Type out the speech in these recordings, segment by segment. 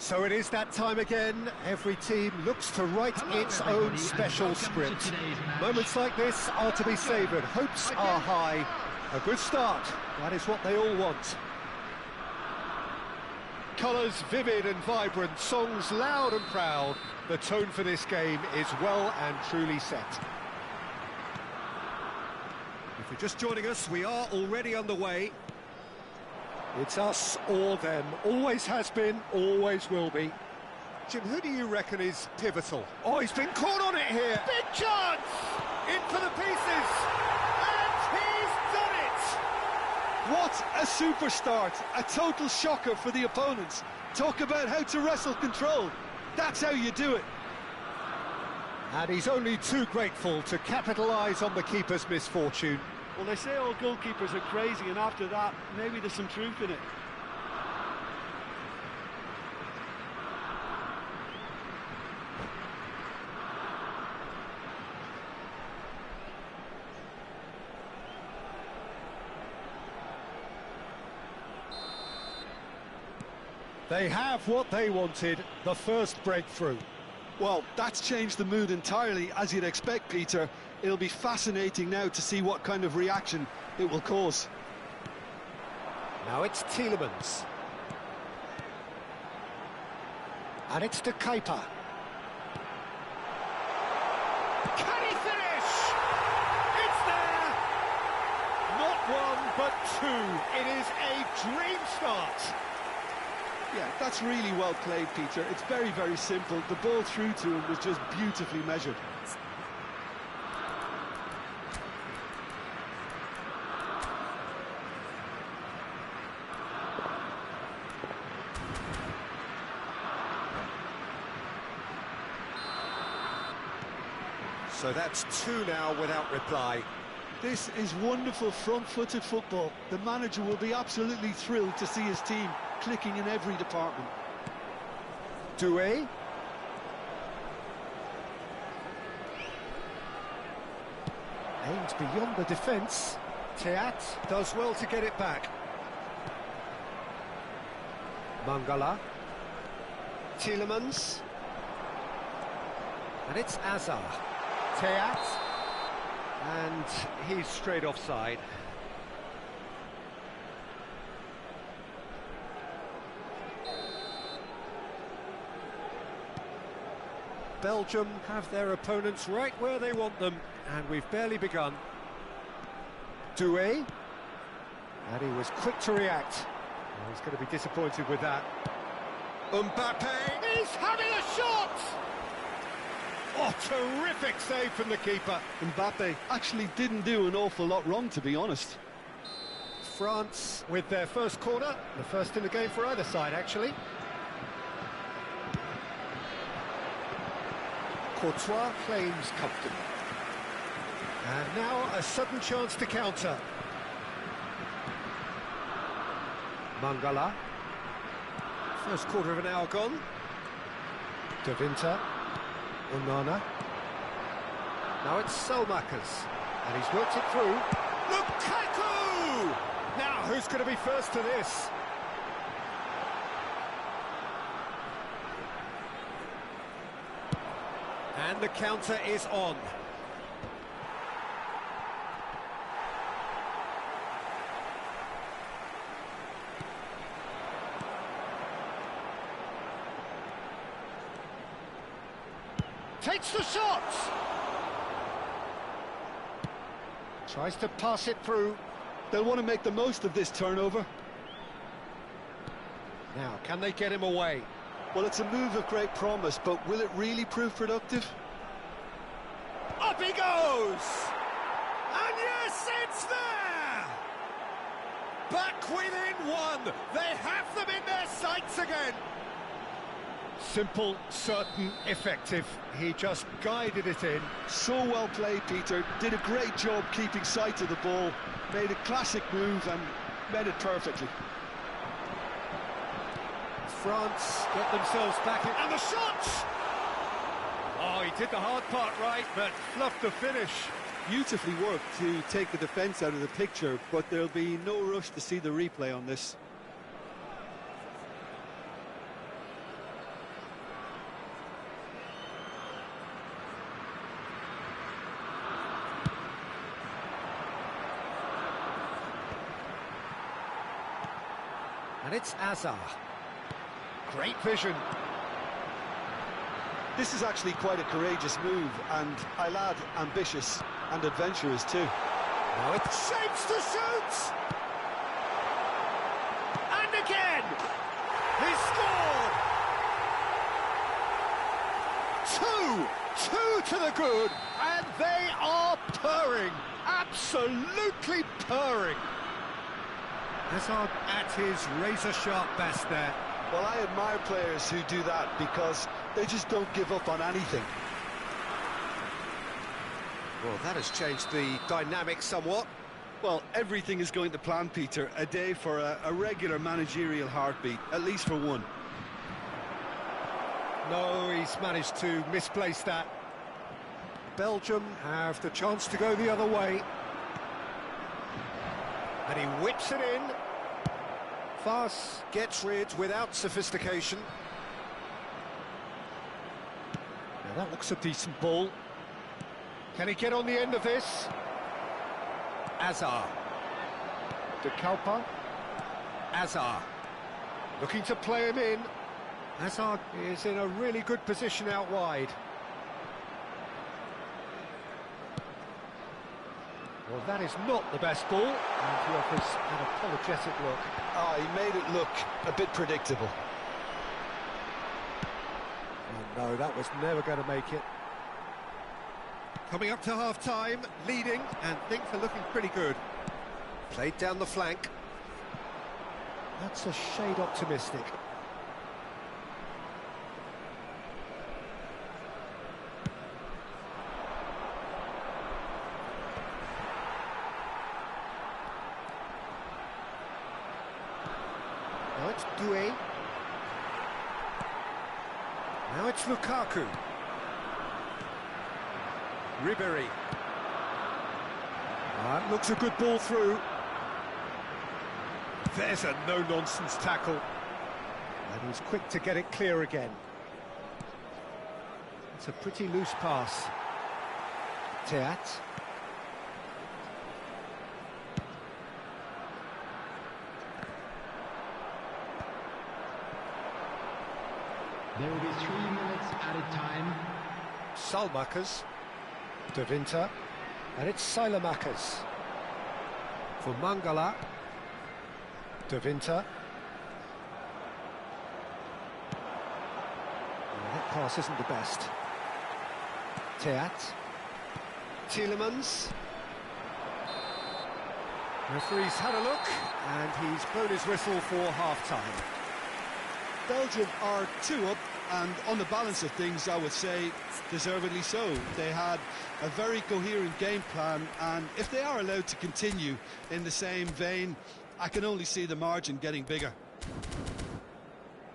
So it is that time again. Every team looks to write its own special script. Moments like this are to be savoured. Hopes are high. A good start. That is what they all want. Colours vivid and vibrant, songs loud and proud. The tone for this game is well and truly set. If you're just joining us, we are already underway. It's us or them. Always has been, always will be. Jim, who do you reckon is pivotal? Oh, he's been caught on it here. Big chance! In for the pieces! And he's done it! What a super start. A total shocker for the opponents. Talk about how to wrestle control. That's how you do it. And he's only too grateful to capitalise on the keeper's misfortune. Well, they say all goalkeepers are crazy, and after that, maybe there's some truth in it. They have what they wanted, the first breakthrough. Well, that's changed the mood entirely, as you'd expect, Peter. It'll be fascinating now to see what kind of reaction it will cause. Now it's Tielemans. And it's to Kuiper. Can he finish? It's there! Not one, but two. It is a dream start. Yeah, that's really well played, Peter. It's very, very simple. The ball through to him was just beautifully measured. So that's two now without reply. This is wonderful front-footed football. The manager will be absolutely thrilled to see his team clicking in every department. Doué. Aims beyond the defence. Teat does well to get it back. Mangala. Tielemans. And it's Azar. Teat. And he's straight offside. Belgium have their opponents right where they want them, and we've barely begun. Doué. And he was quick to react. Oh, he's going to be disappointed with that. Mbappe. He's having a shot! Oh, terrific save from the keeper. Mbappe actually didn't do an awful lot wrong, to be honest. France with their first corner, the first in the game for either side, actually. Courtois claims comfortably. And now a sudden chance to counter. Mangala. First quarter of an hour gone. De Winter. Onana. Now it's Selmakers. And he's worked it through. Lukaku! Now, who's going to be first to this? And the counter is on. Takes the shot! Tries to pass it through. They'll want to make the most of this turnover. Now, can they get him away? Well, it's a move of great promise, but will it really prove productive? Up he goes! And yes, it's there! Back within one! They have them in their sights again! Simple, certain, effective. He just guided it in. So well played, Peter. Did a great job keeping sight of the ball. Made a classic move and made it perfectly. France get themselves back in. And the shot! Oh, he did the hard part right, but fluffed the finish. Beautifully worked to take the defence out of the picture, but there'll be no rush to see the replay on this. And it's Azar. Great vision. This is actually quite a courageous move, and I'll add ambitious and adventurous too. Now it shapes to shoot! And again! He scored! Two to the good, and they are purring, absolutely purring. Hazard at his razor-sharp best there. Well, I admire players who do that because they just don't give up on anything. Well, that has changed the dynamic somewhat. Well, everything is going to plan, Peter. A day for a regular managerial heartbeat, at least for one. No, he's managed to misplace that. Belgium have the chance to go the other way. And he whips it in. Fast gets rid without sophistication. Now that looks a decent ball. Can he get on the end of this? Azar. De Kalpa. Azar. Looking to play him in. Azar is in a really good position out wide. Well, that is not the best ball, and he offers an apologetic look. Ah, he made it look a bit predictable. Oh no, that was never going to make it. Coming up to half-time, leading, and things are looking pretty good. Played down the flank. That's a shade optimistic. Now it's Doué. Now it's Lukaku. Ribéry. That looks a good ball through. There's a no-nonsense tackle. And he's quick to get it clear again. It's a pretty loose pass. Teat. There will be 3 minutes at a time. Salmakers. De Winter. And it's Silamakers. For Mangala. De Winter. That pass isn't the best. Teat. Tielemans. Referee's had a look, and he's blown his whistle for half-time. Belgium are 2 up, and on the balance of things, I would say deservedly so. They had a very coherent game plan, and if they are allowed to continue in the same vein, I can only see the margin getting bigger.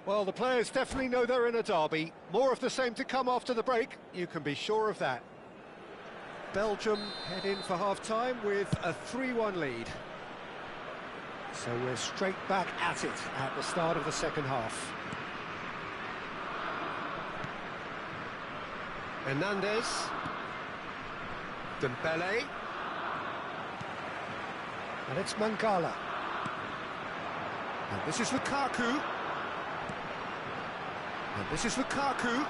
Well, the players definitely know they're in a derby. More of the same to come after the break, you can be sure of that. Belgium head in for half-time with a 3-1 lead. So we're straight back at it at the start of the second half. Hernandez. Dembele. And it's Mangala. And this is Lukaku. And this is Lukaku.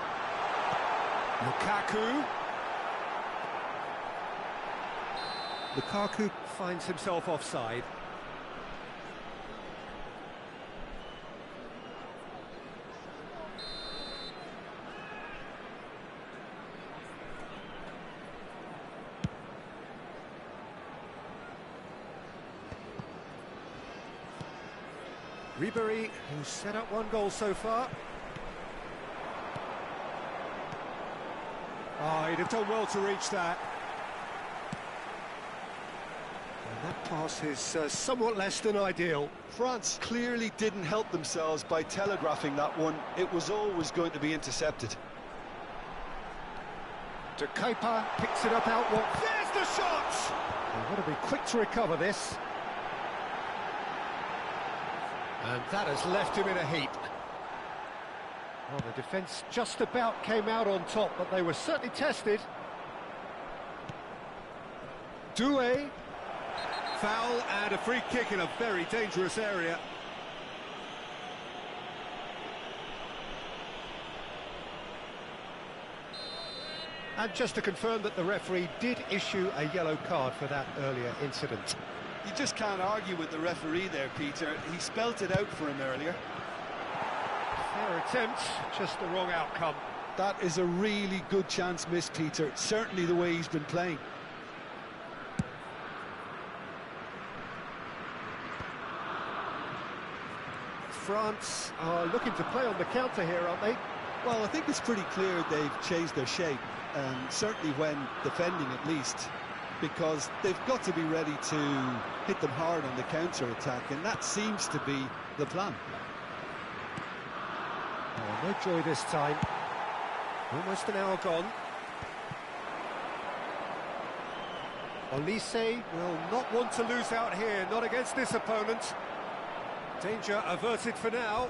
Lukaku finds himself offside. Ribery, who's set up one goal so far. Oh, he'd have done well to reach that. And that pass is somewhat less than ideal. France clearly didn't help themselves by telegraphing that one. It was always going to be intercepted. De Keeper picks it up outward. There's the shot! They've got to be quick to recover this. And that has left him in a heap. Well, the defence just about came out on top, but they were certainly tested. Doué. Foul and a free kick in a very dangerous area. And just to confirm that the referee did issue a yellow card for that earlier incident. You just can't argue with the referee there, Peter. He spelt it out for him earlier. Fair attempt, just the wrong outcome. That is a really good chance missed, Peter. Certainly the way he's been playing. France are looking to play on the counter here, aren't they? Well, I think it's pretty clear they've changed their shape, certainly when defending at least, because they've got to be ready to hit them hard on the counter-attack, and that seems to be the plan. Oh, no joy this time. Almost an hour gone. Olise will not want to lose out here, not against this opponent. Danger averted for now.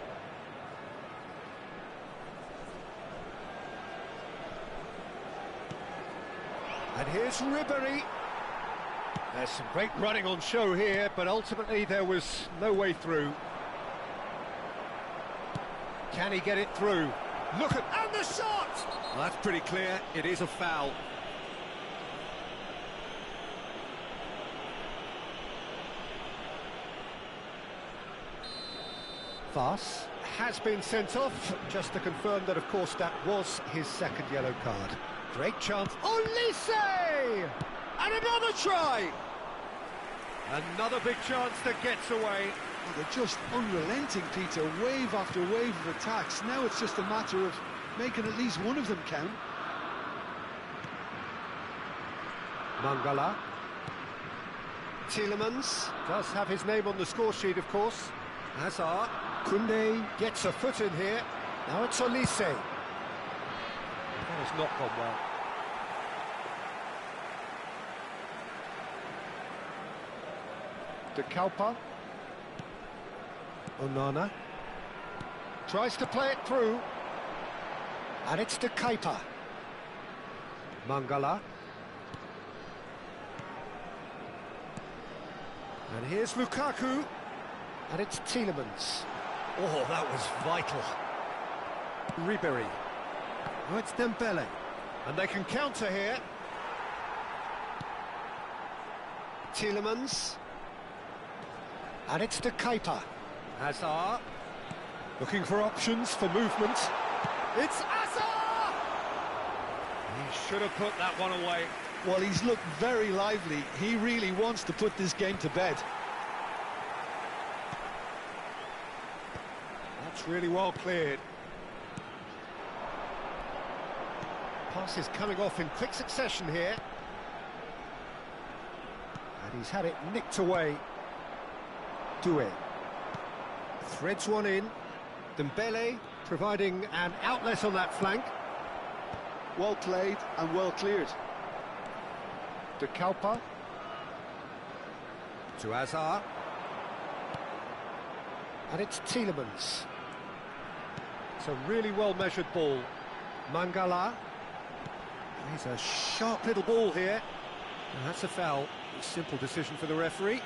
And here's Ribery. There's some great running on show here, but ultimately there was no way through. Can he get it through? Look at... and the shot! Well, that's pretty clear. It is a foul. Fass has been sent off, just to confirm that, of course, that was his second yellow card. Great chance. Olise! And another try! Another big chance that gets away. Oh, they're just unrelenting, Peter. Wave after wave of attacks. Now it's just a matter of making at least one of them count. Mangala. Tielemans does have his name on the score sheet, of course. Hazard. Koundé gets a foot in here. Now it's Olise. That has not gone well. De Keeper. Onana. Tries to play it through. And it's De Keeper. Mangala. And here's Lukaku. And it's Tielemans. Oh, that was vital. Ribery. Oh, it's Dembele. And they can counter here. Tielemans. And it's De Keeper. Hazard. Looking for options for movement. It's Hazard! He should have put that one away. Well, he's looked very lively. He really wants to put this game to bed. That's really well cleared. Pass is coming off in quick succession here. And he's had it nicked away. Doué. Threads one in. Dembele providing an outlet on that flank. Well played and well cleared. De Keeper. To Hazard. And it's Tielemans. It's a really well-measured ball. Mangala. He's a sharp little ball here. And that's a foul. A simple decision for the referee.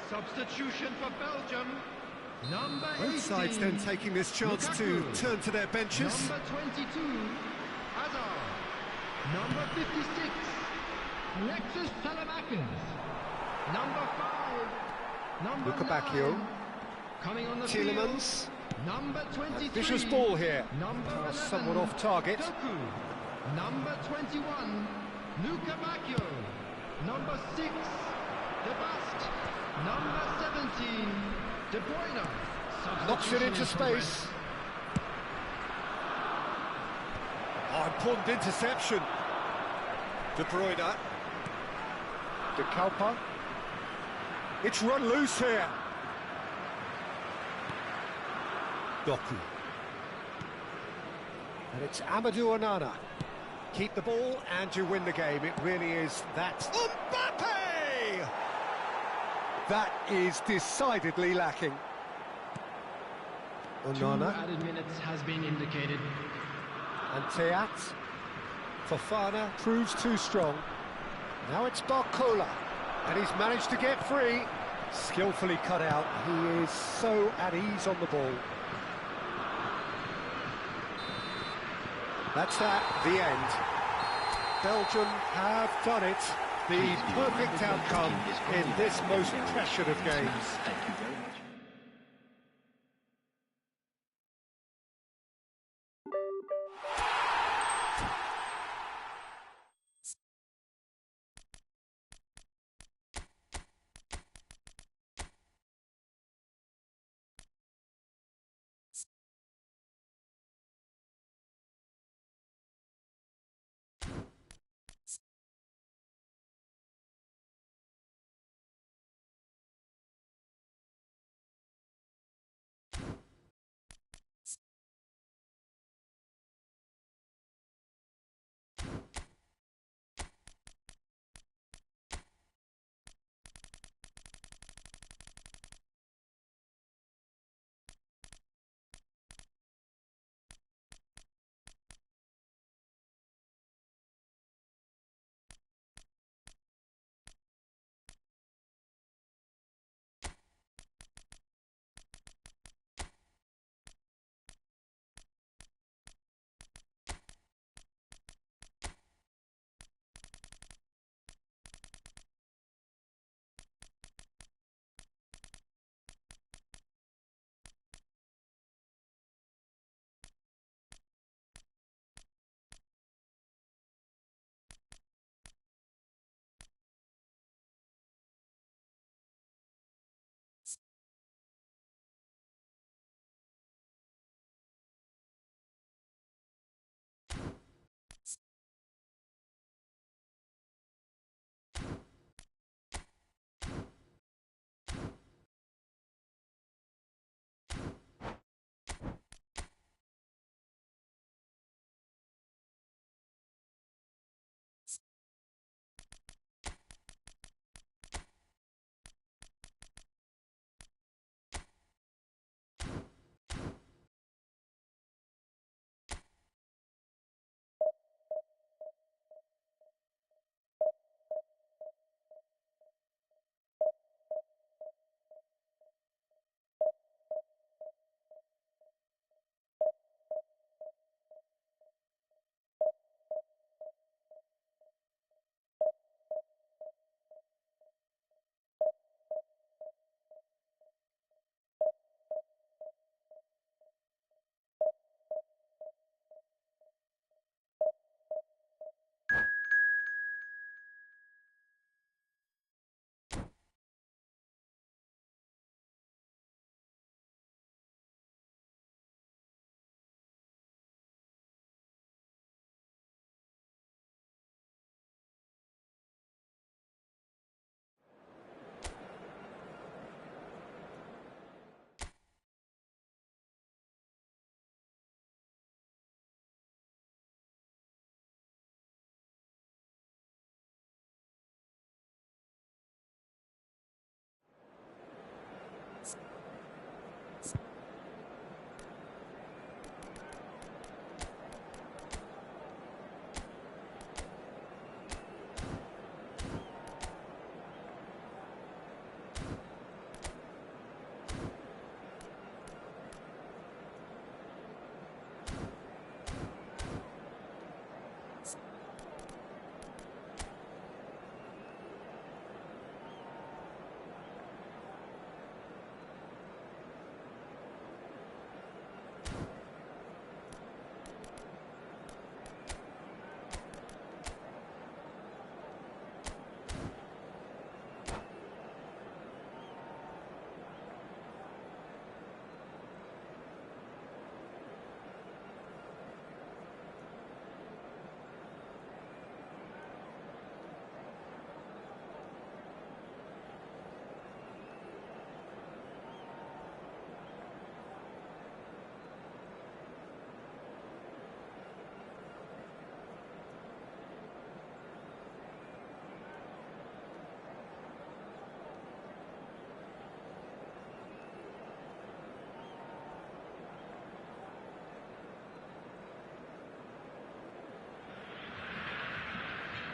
Substitution for Belgium. Number 18. Both sides then taking this chance to turn to their benches. Number 22, Hazard. Number 56, Alexis Salamakis. Number 5, number Luka 9. Bacchio. Coming on the Tielemans. field, number 23. Vicious ball here. Number 11, Somewhat off target. Doku. Number 21, Luka Bacchio. Number 6, De Bast. Number 17, De Bruyne. Knocks it into space. Oh, important interception. De Bruyne. De Kalpa. It's run loose here. Doku. And it's Amadou Onana. Keep the ball and you win the game. It really is that. Mbappe! That is decidedly lacking. 2 Onana added minutes has been indicated. and Teat. Fofana proves too strong. Now it's Barcola, and he's managed to get free. Skillfully cut out. He is so at ease on the ball. That's that, the end. Belgium have done it. The perfect outcome in this most pressured of games.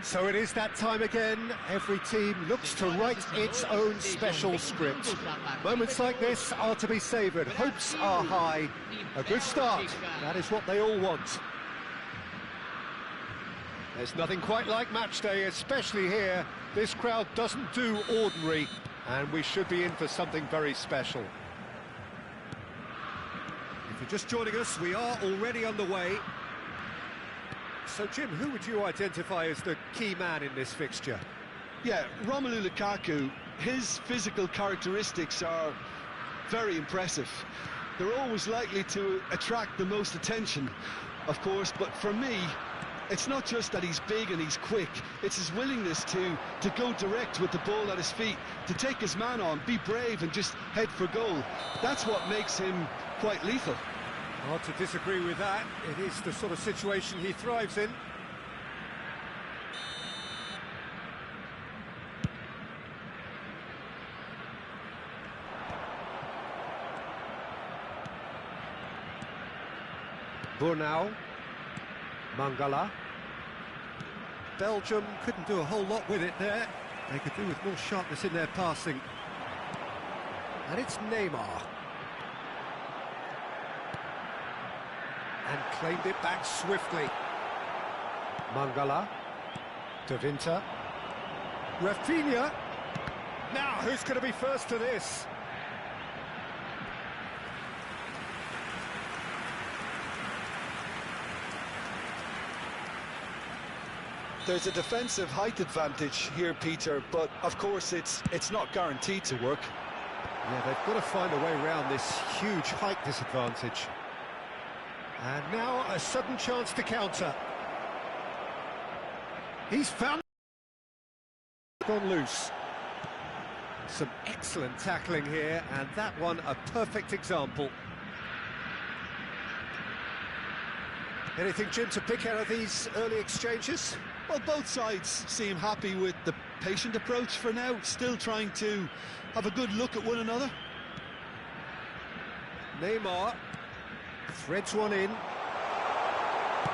So it is that time again. Every team looks to write its own special script. Moments like this are to be savoured. Hopes are high. A good start. That is what they all want. There's nothing quite like match day, especially here. This crowd doesn't do ordinary, and we should be in for something very special. If you're just joining us, we are already underway. So, Jim, who would you identify as the key man in this fixture? Yeah, Romelu Lukaku, his physical characteristics are very impressive. They're always likely to attract the most attention, of course, but for me, it's not just that he's big and he's quick, it's his willingness to go direct with the ball at his feet, to take his man on, be brave and just head for goal. That's what makes him quite lethal. Hard to disagree with that. It is the sort of situation he thrives in. Burnau. Mangala. Belgium couldn't do a whole lot with it there. They could do with more sharpness in their passing. And it's Neymar. And claimed it back swiftly. Mangala. De Winter. Rafinha. Now, who's going to be first to this? There's a defensive height advantage here, Peter, but of course it's not guaranteed to work. Yeah, they've got to find a way around this huge height disadvantage. And now a sudden chance to counter. He's found... gone loose. Some excellent tackling here, and that one a perfect example. Anything, Jim, to pick out of these early exchanges? Well, both sides seem happy with the patient approach for now, still trying to have a good look at one another. Neymar threads one in.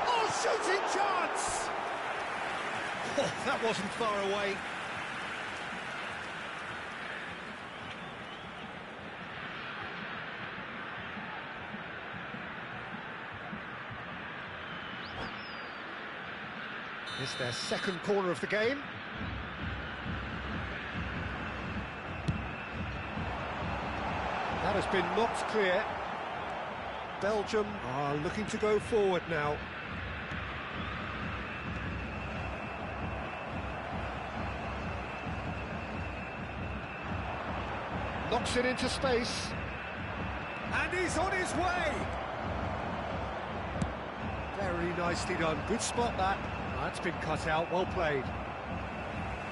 Oh, shooting chance! Oh, that wasn't far away. It's their second corner of the game. That has been knocked clear. Belgium are looking to go forward now. Knocks it into space. And he's on his way! Very nicely done. Good spot, that. That's been cut out, well played.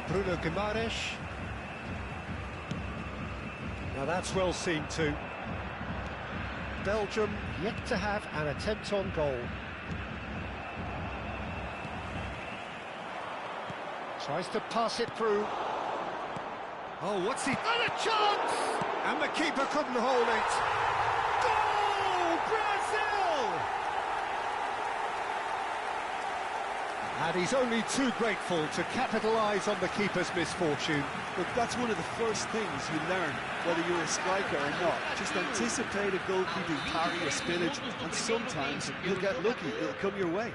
Bruno Guimaraes. Now that's well seen too. Belgium yet to have an attempt on goal. Tries to pass it through. Oh, what's he... And a chance! And the keeper couldn't hold it. Goal! Brazil! And he's only too grateful to capitalise on the keeper's misfortune. Look, that's one of the first things you learn, whether you're a striker or not. Just anticipate a goalkeeping parry or spillage, and sometimes you'll get lucky, it'll come your way.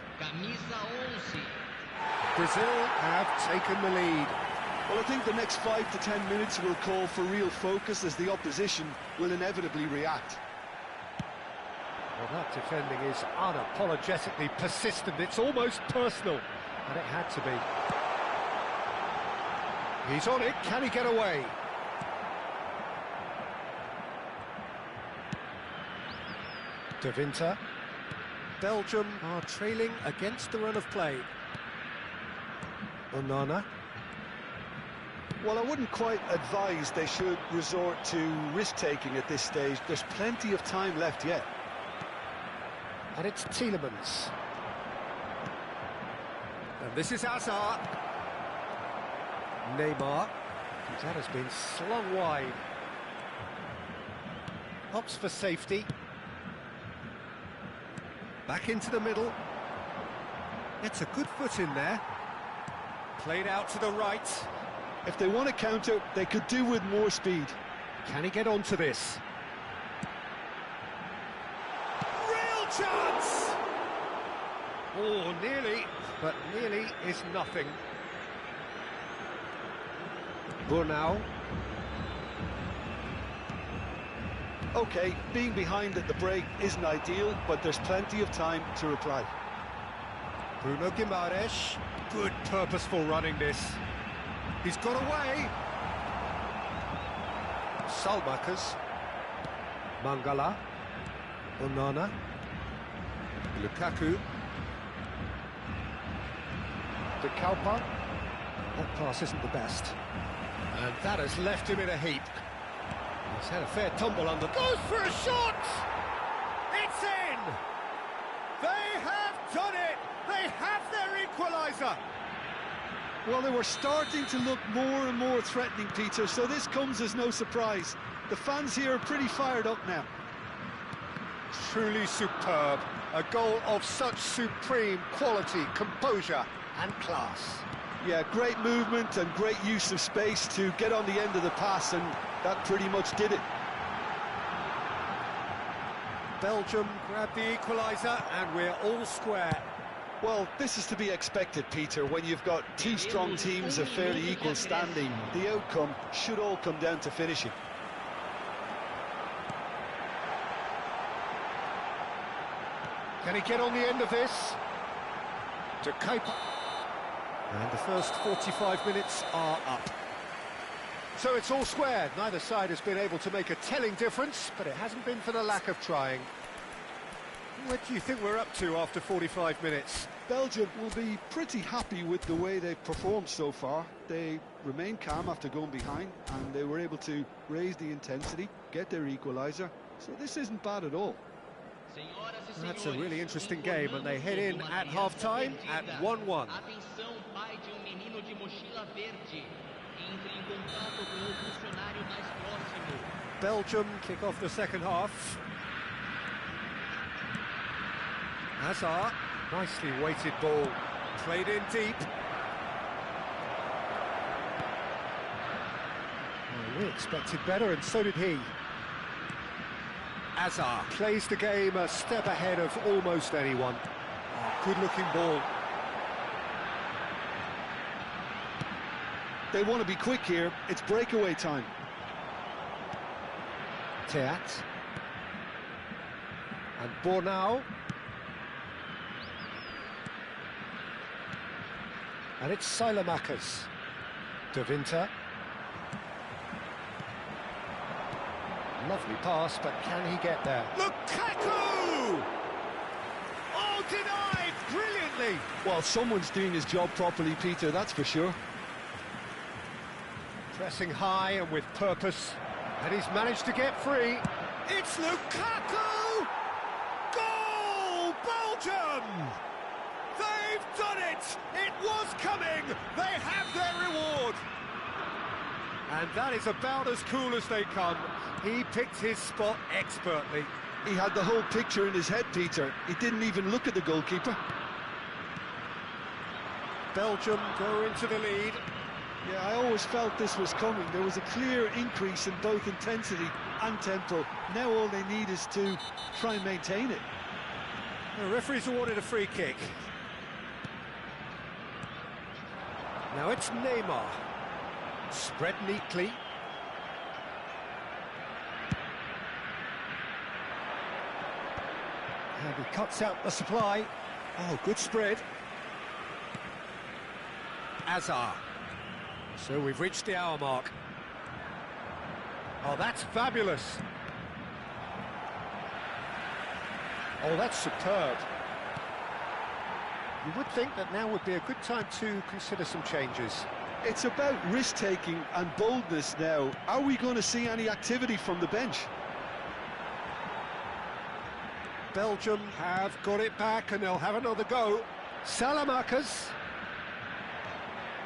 Brazil have taken the lead. Well, I think the next 5 to 10 minutes will call for real focus as the opposition will inevitably react. Well, that defending is unapologetically persistent. It's almost personal, and it had to be. He's on it. Can he get away? De Winter. Belgium are trailing against the run of play. Onana. Well, I wouldn't quite advise they should resort to risk-taking at this stage. There's plenty of time left yet. And it's Tielemans. And this is Hazard. Neymar. That has been slung wide. Opts for safety. Back into the middle. Gets a good foot in there. Played out to the right. If they want to counter, they could do with more speed. Can he get onto this? Real chance! Oh, nearly, but nearly is nothing. Burnau. Okay, being behind at the break isn't ideal, but there's plenty of time to reply. Bruno Guimaraes. Good purposeful running this. He's got away. Salmakers. Mangala. Onana. Lukaku. De Kalpa. That pass isn't the best. And that has left him in a heap. He's had a fair tumble under. Goes for a shot! It's in! They have done it! They have their equaliser! Well, they were starting to look more and more threatening, Peter, so this comes as no surprise. The fans here are pretty fired up now. Truly superb. A goal of such supreme quality, composure and class. Yeah, great movement and great use of space to get on the end of the pass, and that pretty much did it. Belgium grabbed the equaliser and we're all square. Well, this is to be expected, Peter. When you've got two strong teams of fairly equal standing, the outcome should all come down to finishing. Can he get on the end of this? To Kuiper. And the first 45 minutes are up. So it's all square. Neither side has been able to make a telling difference, but it hasn't been for the lack of trying. What do you think we're up to after 45 minutes? Belgium will be pretty happy with the way they've performed so far. They remained calm after going behind, and they were able to raise the intensity, get their equaliser. So this isn't bad at all. That's a really interesting game, and they head in at half-time at 1-1. Belgium kick off the second half. Hazard, nicely weighted ball, played in deep. Well, we expected better, and so did he. Hazard plays the game a step ahead of almost anyone. Oh, good-looking ball. They want to be quick here. It's breakaway time. Teat. And Burnau. And it's Salmakers. De Winter. Lovely pass, but can he get there? Lukaku! Oh, denied brilliantly! Well, someone's doing his job properly, Peter, that's for sure. Pressing high and with purpose, and he's managed to get free. It's Lukaku! Goal, Belgium! They've done it! It was coming! They have their reward! And that is about as cool as they come. He picked his spot expertly. He had the whole picture in his head, Peter. He didn't even look at the goalkeeper. Belgium go into the lead. Yeah, I always felt this was coming. There was a clear increase in both intensity and tempo. Now all they need is to try and maintain it. The referee's awarded a free kick. Now it's Neymar. Spread neatly. And he cuts out the supply. Oh, good spread. Hazard. So we've reached the hour mark. Oh, that's fabulous. Oh, that's superb. You would think that now would be a good time to consider some changes. It's about risk-taking and boldness now. Are we going to see any activity from the bench? Belgium have got it back and they'll have another go. Salmakers.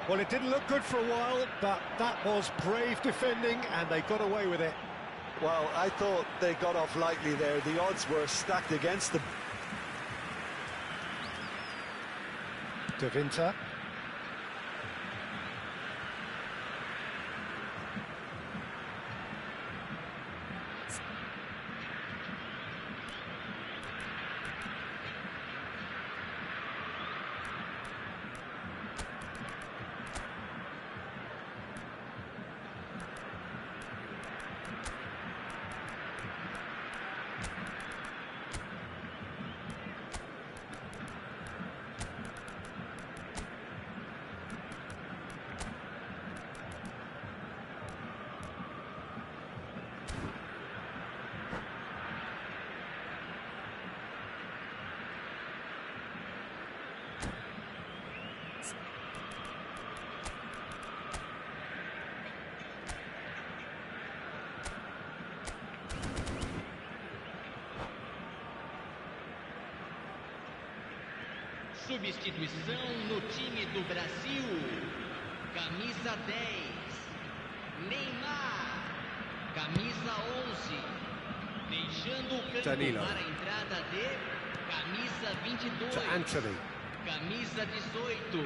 Well, it didn't look good for a while, but that was brave defending and they got away with it. Well, I thought they got off lightly there. The odds were stacked against them. De Winter. Substituição no time do Brasil. Camisa 10, Neymar. Camisa 11, deixando o campo Danilo. para a entrada de camisa 22. To Anthony. Camisa 18,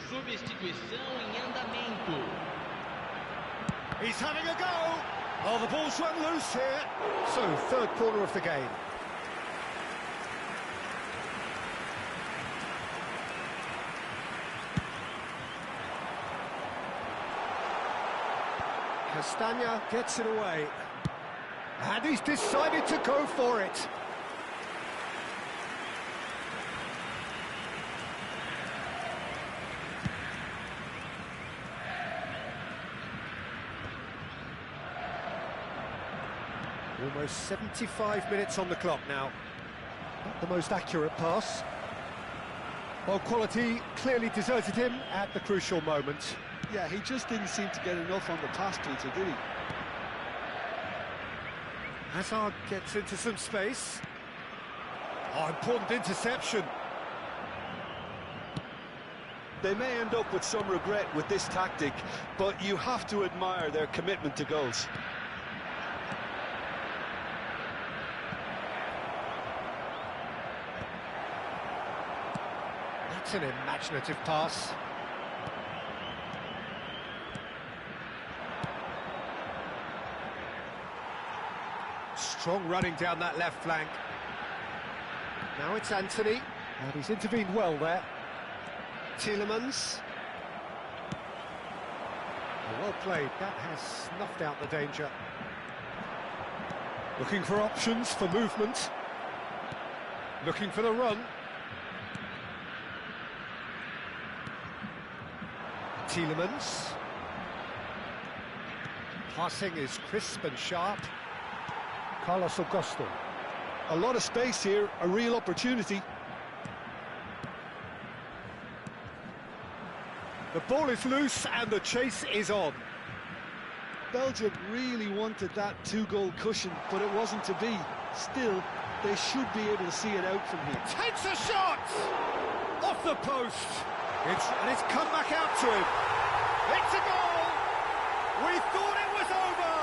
substituição em andamento. He's having a go. Oh, the ball's run loose here. So, third corner of the game. Castagna gets it away. And he's decided to go for it. Almost 75 minutes on the clock now. Not the most accurate pass. Well, quality clearly deserted him at the crucial moment. Yeah, he just didn't seem to get enough on the pass, Peter, did he? Hazard gets into some space. Oh, important interception. They may end up with some regret with this tactic, but you have to admire their commitment to goals. That's an imaginative pass. Strong running down that left flank. Now it's Anthony, and he's intervened well there. Tielemans. Well played, that has snuffed out the danger. Looking for options for movement. Looking for the run. Tielemans. Passing is crisp and sharp. Carlos Augusto. A lot of space here, a real opportunity. The ball is loose and the chase is on. Belgium really wanted that two-goal cushion, but it wasn't to be. Still, they should be able to see it out from here. Takes a shot! Off the post. It's come back out to him. It's a goal! We thought it was over.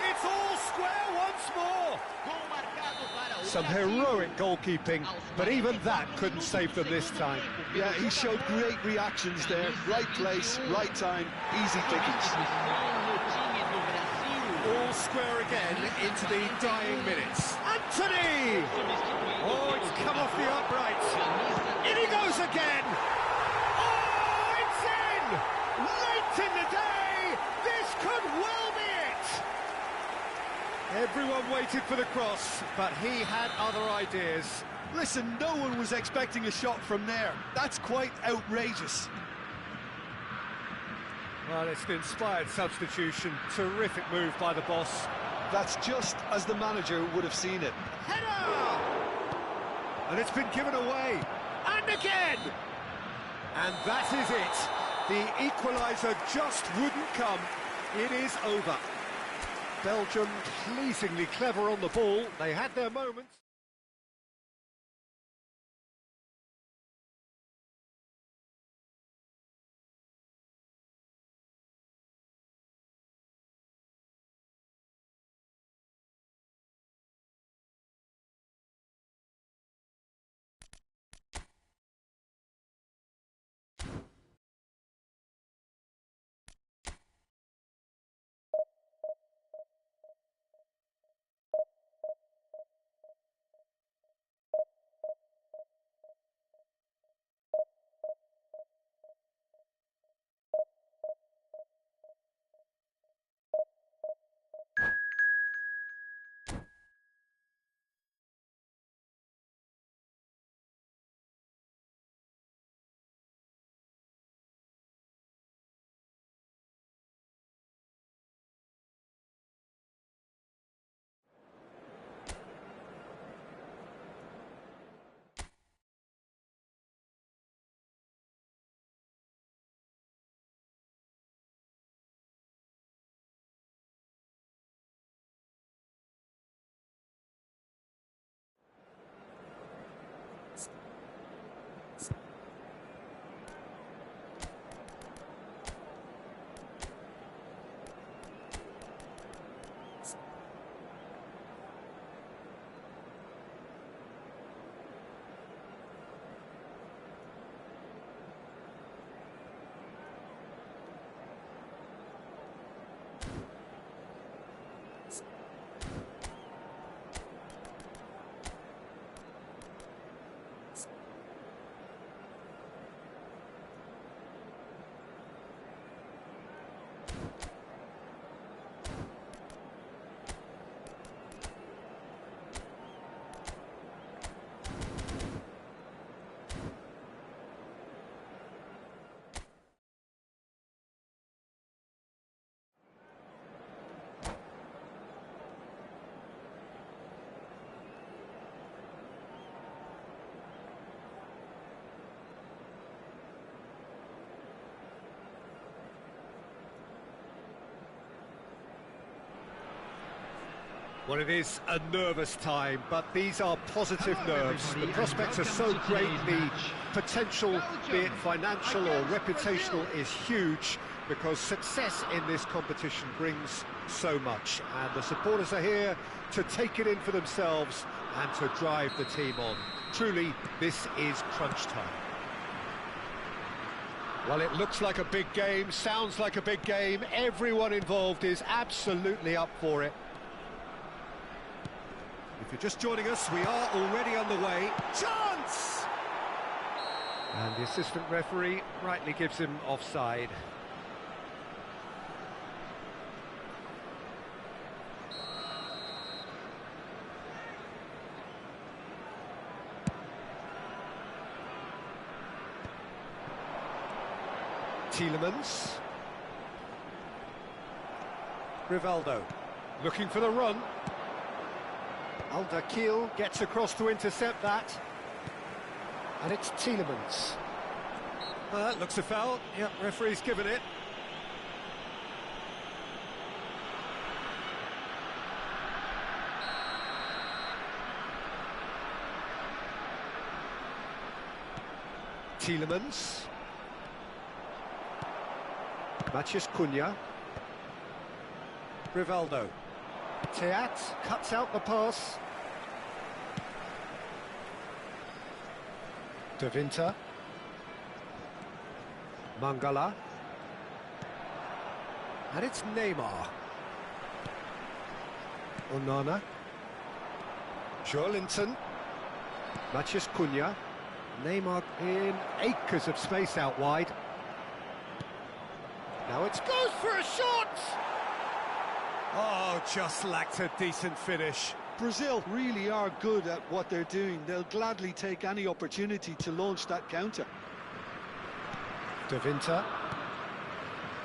It's all square once more. Some heroic goalkeeping, but even that couldn't save them this time. Yeah, he showed great reactions there. Right place, right time, easy pickings. All square again into the dying minutes. Anthony! Oh, it's come off the upright. In he goes again. Oh, it's in! Late in the day, this could well be it. Everyone waited for the cross, but he had other ideas. Listen, no one was expecting a shot from there. That's quite outrageous. Well, it's an inspired substitution. Terrific move by the boss. That's just as the manager would have seen it. Header! And it's been given away. And again! And that is it. The equaliser just wouldn't come. It is over. Belgium pleasingly clever on the ball. They had their moments. Well, it is a nervous time, but these are positive nerves. The prospects are so great, the potential, be it financial or reputational, is huge, because success in this competition brings so much. And the supporters are here to take it in for themselves and to drive the team on. Truly, this is crunch time. Well, it looks like a big game, sounds like a big game. Everyone involved is absolutely up for it. If you're just joining us, we are already underway. Chance! And the assistant referee rightly gives him offside. Tielemans. Rivaldo looking for the run. Aldakil gets across to intercept that. And it's Tielemans. That looks a foul. Yep, referee's given it. Tielemans. Matheus Cunha. Rivaldo. Teat cuts out the pass. De Winter. Mangala. And it's Neymar. Onana. Joelinton. Matheus Cunha. Neymar in acres of space out wide. Now it goes for a shot! Oh, just lacked a decent finish. Brazil really are good at what they're doing. They'll gladly take any opportunity to launch that counter. De Winter.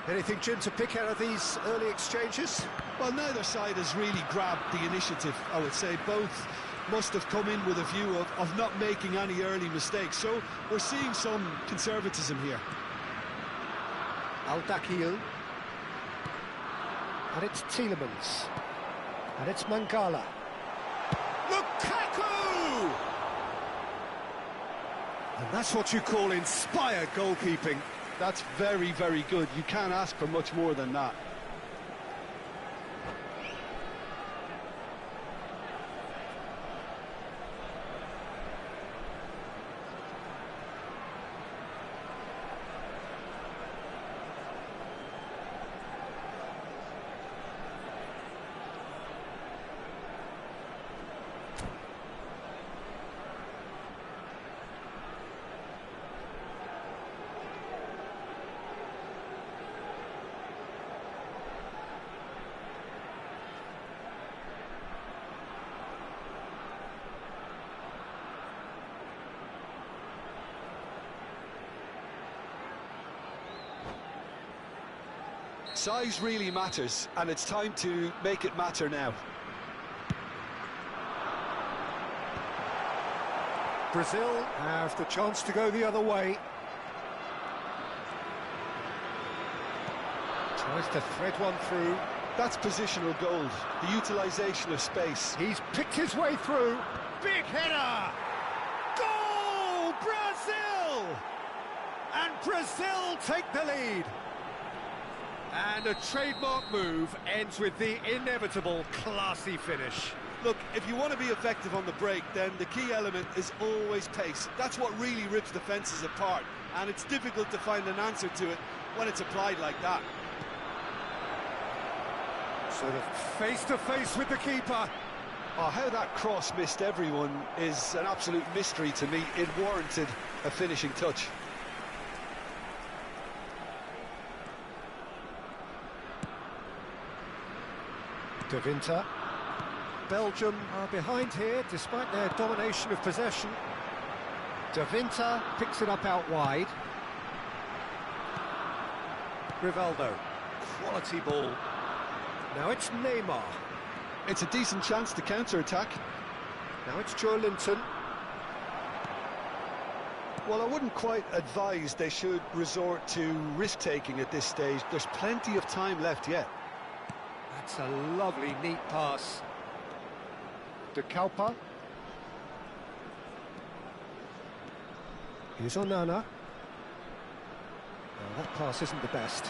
Anything, Jim, to pick out of these early exchanges? Well, neither side has really grabbed the initiative, I would say. Both must have come in with a view of not making any early mistakes. So we're seeing some conservatism here. Aldakil. And it's Tielemans. And it's Mangala. Lukaku! And that's what you call inspired goalkeeping. That's very, very good. You can't ask for much more than that. Size really matters, and it's time to make it matter now. Brazil have the chance to go the other way. Tries to thread one through. That's positional gold, the utilisation of space. He's picked his way through. Big header! Goal! Brazil! And Brazil take the lead. And a trademark move ends with the inevitable classy finish. Look, if you want to be effective on the break, then the key element is always pace. That's what really rips defences apart, and it's difficult to find an answer to it when it's applied like that. Sort of face-to-face with the keeper. Oh, how that cross missed everyone is an absolute mystery to me. It warranted a finishing touch. De Winter. Belgium are behind here despite their domination of possession. De Winter picks it up out wide. Rivaldo. Quality ball. Now it's Neymar. It's a decent chance to counter-attack. Now it's Joelinton. Well, I wouldn't quite advise they should resort to risk-taking at this stage. There's plenty of time left yet. That's a lovely, neat pass. De Kalpa. Here's Onana. Now, that pass isn't the best.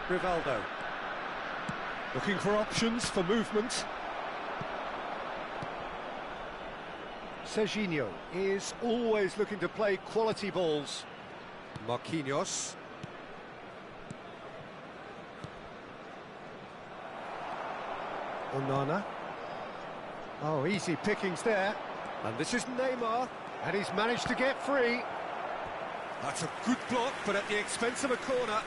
Rivaldo. Looking for options for movement. Serginho is always looking to play quality balls. Marquinhos. Onana. Oh, easy pickings there. And this is Neymar, and he's managed to get free. That's a good block, but at the expense of a corner.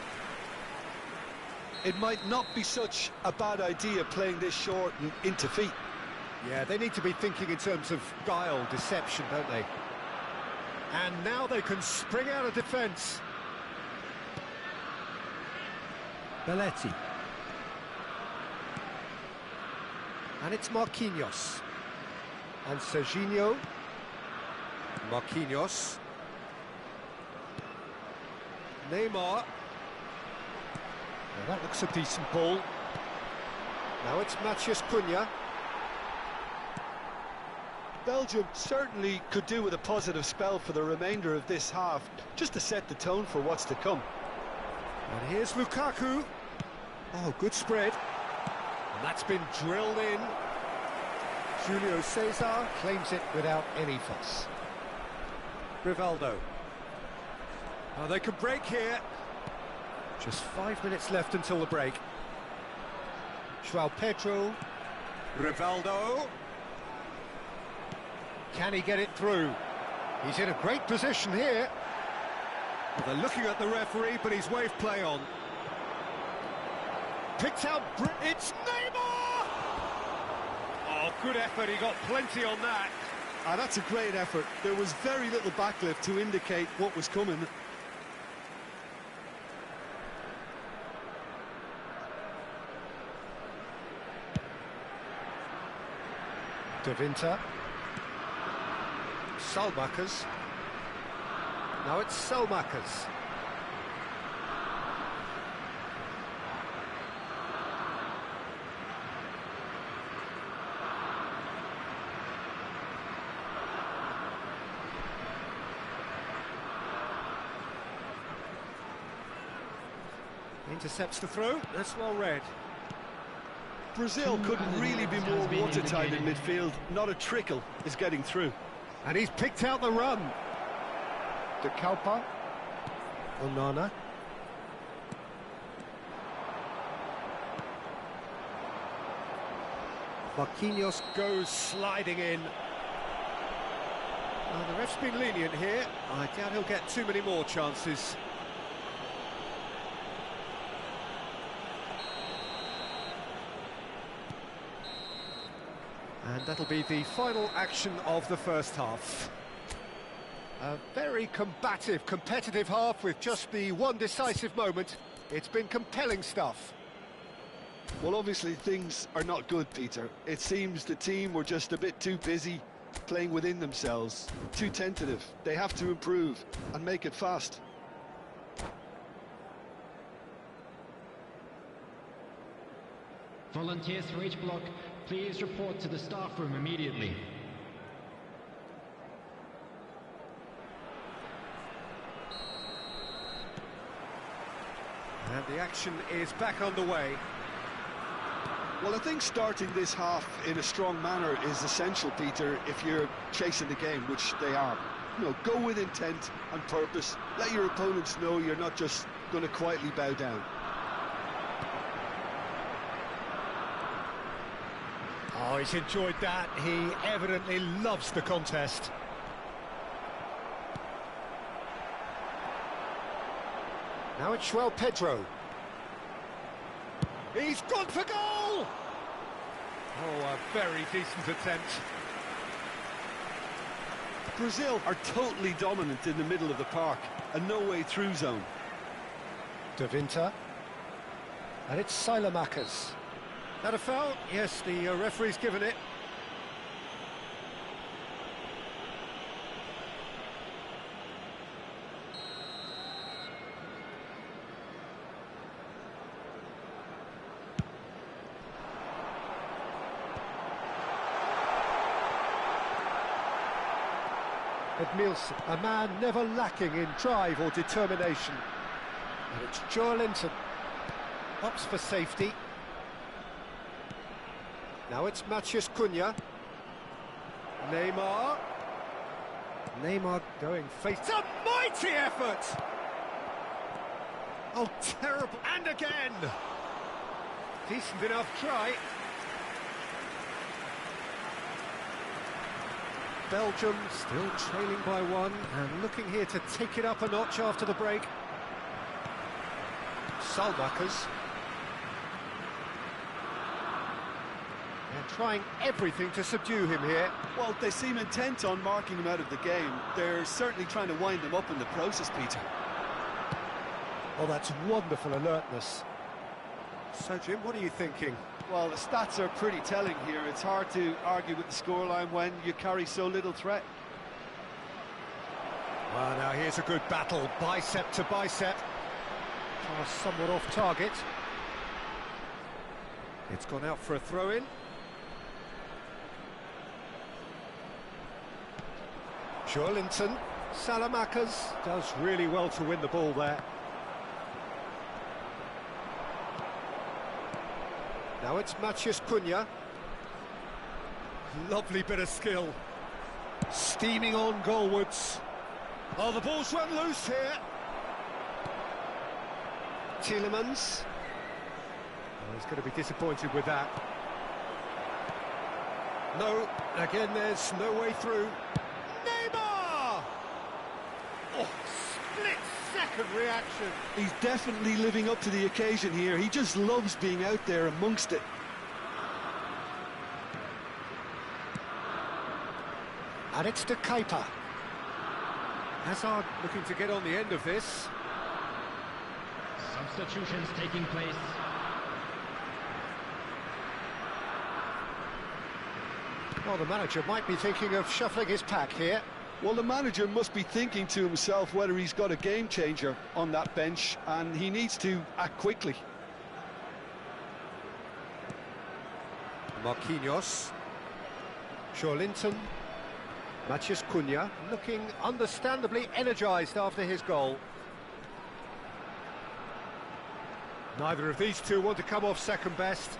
It might not be such a bad idea playing this short and into feet. Yeah, they need to be thinking in terms of guile, deception, don't they? And now they can spring out of defence. Belletti. And it's Marquinhos. And Serginho. Marquinhos. Neymar. Well, that looks a decent ball. Now it's Matheus Cunha. Belgium certainly could do with a positive spell for the remainder of this half, just to set the tone for what's to come. And here's Lukaku. Oh, good spread. And that's been drilled in. Julio Cesar claims it without any fuss. Rivaldo. Oh, they could break here. Just 5 minutes left until the break. João Pedro. Rivaldo. Can he get it through? He's in a great position here. Well, they're looking at the referee, but he's waved play on. Picked out, it's Neymar! Oh, good effort, he got plenty on that. That's a great effort. There was very little backlift to indicate what was coming. De Winter. Salmakers. Now it's Salmakers. Intercepts the throw. That's well read. Brazil couldn't really be more watertight in midfield. Not a trickle is getting through. And he's picked out the run. De Kalpa. Onana. Marquinhos goes sliding in. Well, the ref's been lenient here. I doubt he'll get too many more chances. And that'll be the final action of the first half. A very combative, competitive half with just the one decisive moment. It's been compelling stuff. Well, obviously things are not good, Peter. It seems the team were just a bit too busy playing within themselves, too tentative. They have to improve and make it fast. Volunteers for each block, please report to the staff room immediately. And the action is back underway. Well, I think starting this half in a strong manner is essential, Peter, if you're chasing the game, which they are. You know, go with intent and purpose. Let your opponents know you're not just going to quietly bow down. Oh, he's enjoyed that. He evidently loves the contest. Now it's João Pedro. He's gone for goal! Oh, a very decent attempt. Brazil are totally dominant in the middle of the park, a no-way through zone. De Winter. And it's Salmakers. That a foul? Yes, the referee's given it. Edmilson, a man never lacking in drive or determination. And it's Joelinton. Opts for safety. Now it's Matheus Cunha. Neymar. Neymar going face. It's a mighty effort! Oh, terrible. And again! Decent enough try. Belgium still trailing by one and looking here to take it up a notch after the break. Salmakers. They're trying everything to subdue him here. Well, they seem intent on marking him out of the game. They're certainly trying to wind him up in the process, Peter. Oh, that's wonderful alertness. So, Jim, what are you thinking? Well, the stats are pretty telling here. It's hard to argue with the scoreline when you carry so little threat. Well, now here's a good battle, bicep to bicep. Somewhat off target. It's gone out for a throw-in. Joelinton, Salamakers does really well to win the ball there. Now it's Matheus Cunha. Lovely bit of skill. Steaming on goalwards. Oh, the ball's run loose here. Tielemans. Oh, he's going to be disappointed with that. No, again there's no way through. Neymar! Oh, split-second reaction. He's definitely living up to the occasion here. He just loves being out there amongst it. And it's to Kepa. Hazard looking to get on the end of this. Substitutions taking place. Well, the manager might be thinking of shuffling his pack here. Well, the manager must be thinking to himself whether he's got a game changer on that bench, and he needs to act quickly. Marquinhos. Joelinton. Matheus Cunha looking understandably energised after his goal. Neither of these two want to come off second best.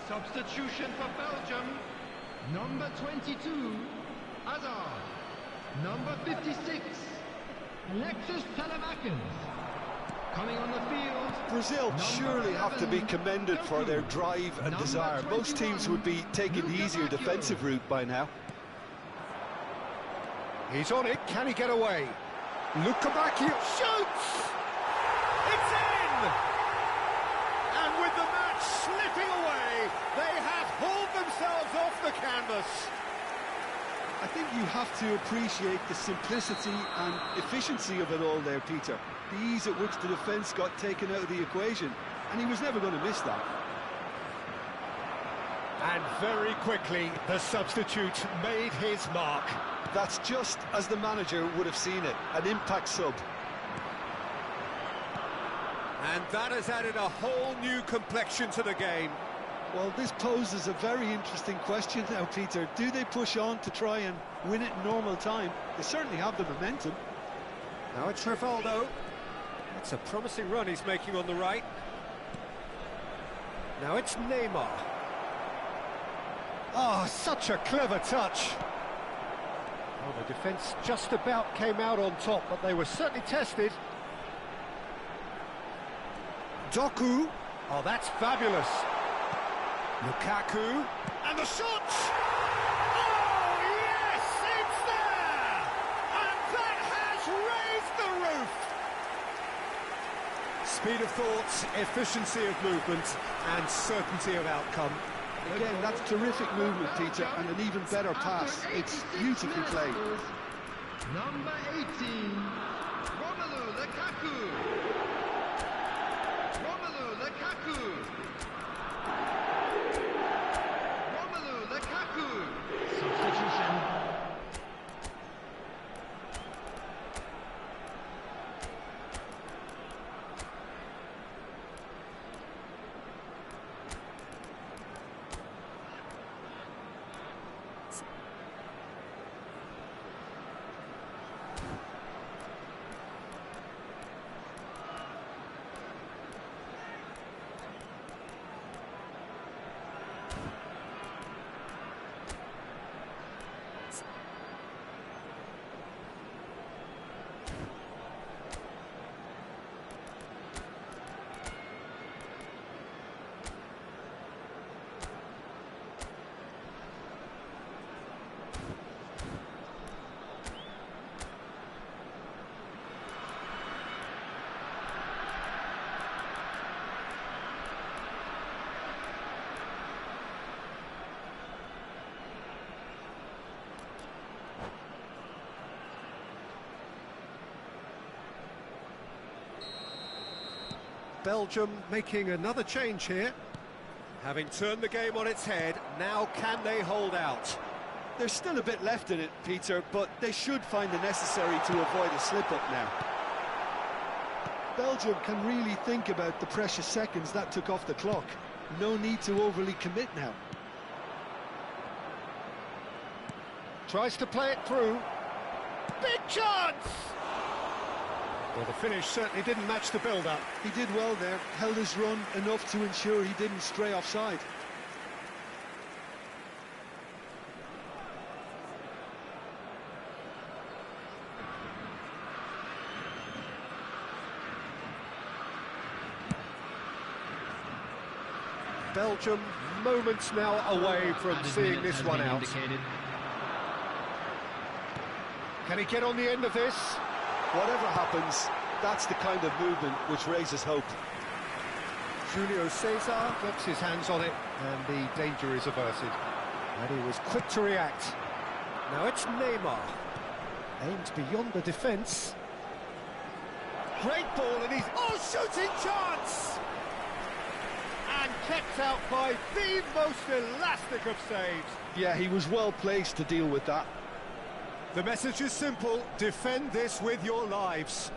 Substitution for Belgium. Number 22, Hazard. Number 56, Alexis Telemakers. Coming on the field. Brazil surely have to be commended for their drive and desire. Most teams would be taking the easier defensive route by now. He's on it. Can he get away? Lukabaki shoots! It's in! And with the match slipping away, they have hauled themselves off the canvas. I think you have to appreciate the simplicity and efficiency of it all there, Peter. The ease at which the defence got taken out of the equation, and he was never going to miss that. And very quickly, the substitute made his mark. That's just as the manager would have seen it, an impact sub. And that has added a whole new complexion to the game. Well, this poses a very interesting question now, Peter. Do they push on to try and win it in normal time? They certainly have the momentum. Now it's Rivaldo. That's a promising run he's making on the right. Now it's Neymar. Oh, such a clever touch. Well, the defence just about came out on top, but they were certainly tested. Doku. Oh, that's fabulous. Lukaku. And the shot! Oh, yes, it's there! And that has raised the roof! Speed of thought, efficiency of movement, and certainty of outcome. Again, that's terrific movement, Peter, and an even better pass. It's beautifully played. Number 18, Romelu Lukaku. Substitution. Belgium making another change here. Having turned the game on its head, now can they hold out? There's still a bit left in it, Peter, but they should find the necessary to avoid a slip-up now. Belgium can really think about the precious seconds that took off the clock. No need to overly commit now. Tries to play it through. Big chance! Well, the finish certainly didn't match the build-up. He did well there, held his run enough to ensure he didn't stray offside. Belgium moments now away from seeing this one out. Can he get on the end of this? Whatever happens, that's the kind of movement which raises hope. Julio Cesar gets his hands on it, and the danger is averted. And he was quick to react. Now it's Neymar. Aimed beyond the defence. Great ball, and he's... Oh, shooting chance! And kept out by the most elastic of saves. Yeah, he was well placed to deal with that. The message is simple: defend this with your lives.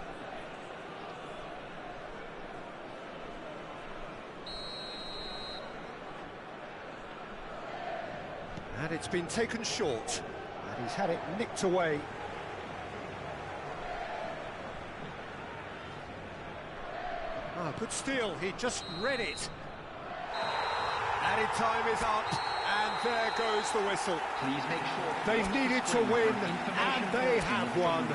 And it's been taken short, and he's had it nicked away. Ah, good steal, he just read it. Added time is up, and there goes the whistle. Please make sure They needed to win, and they have won.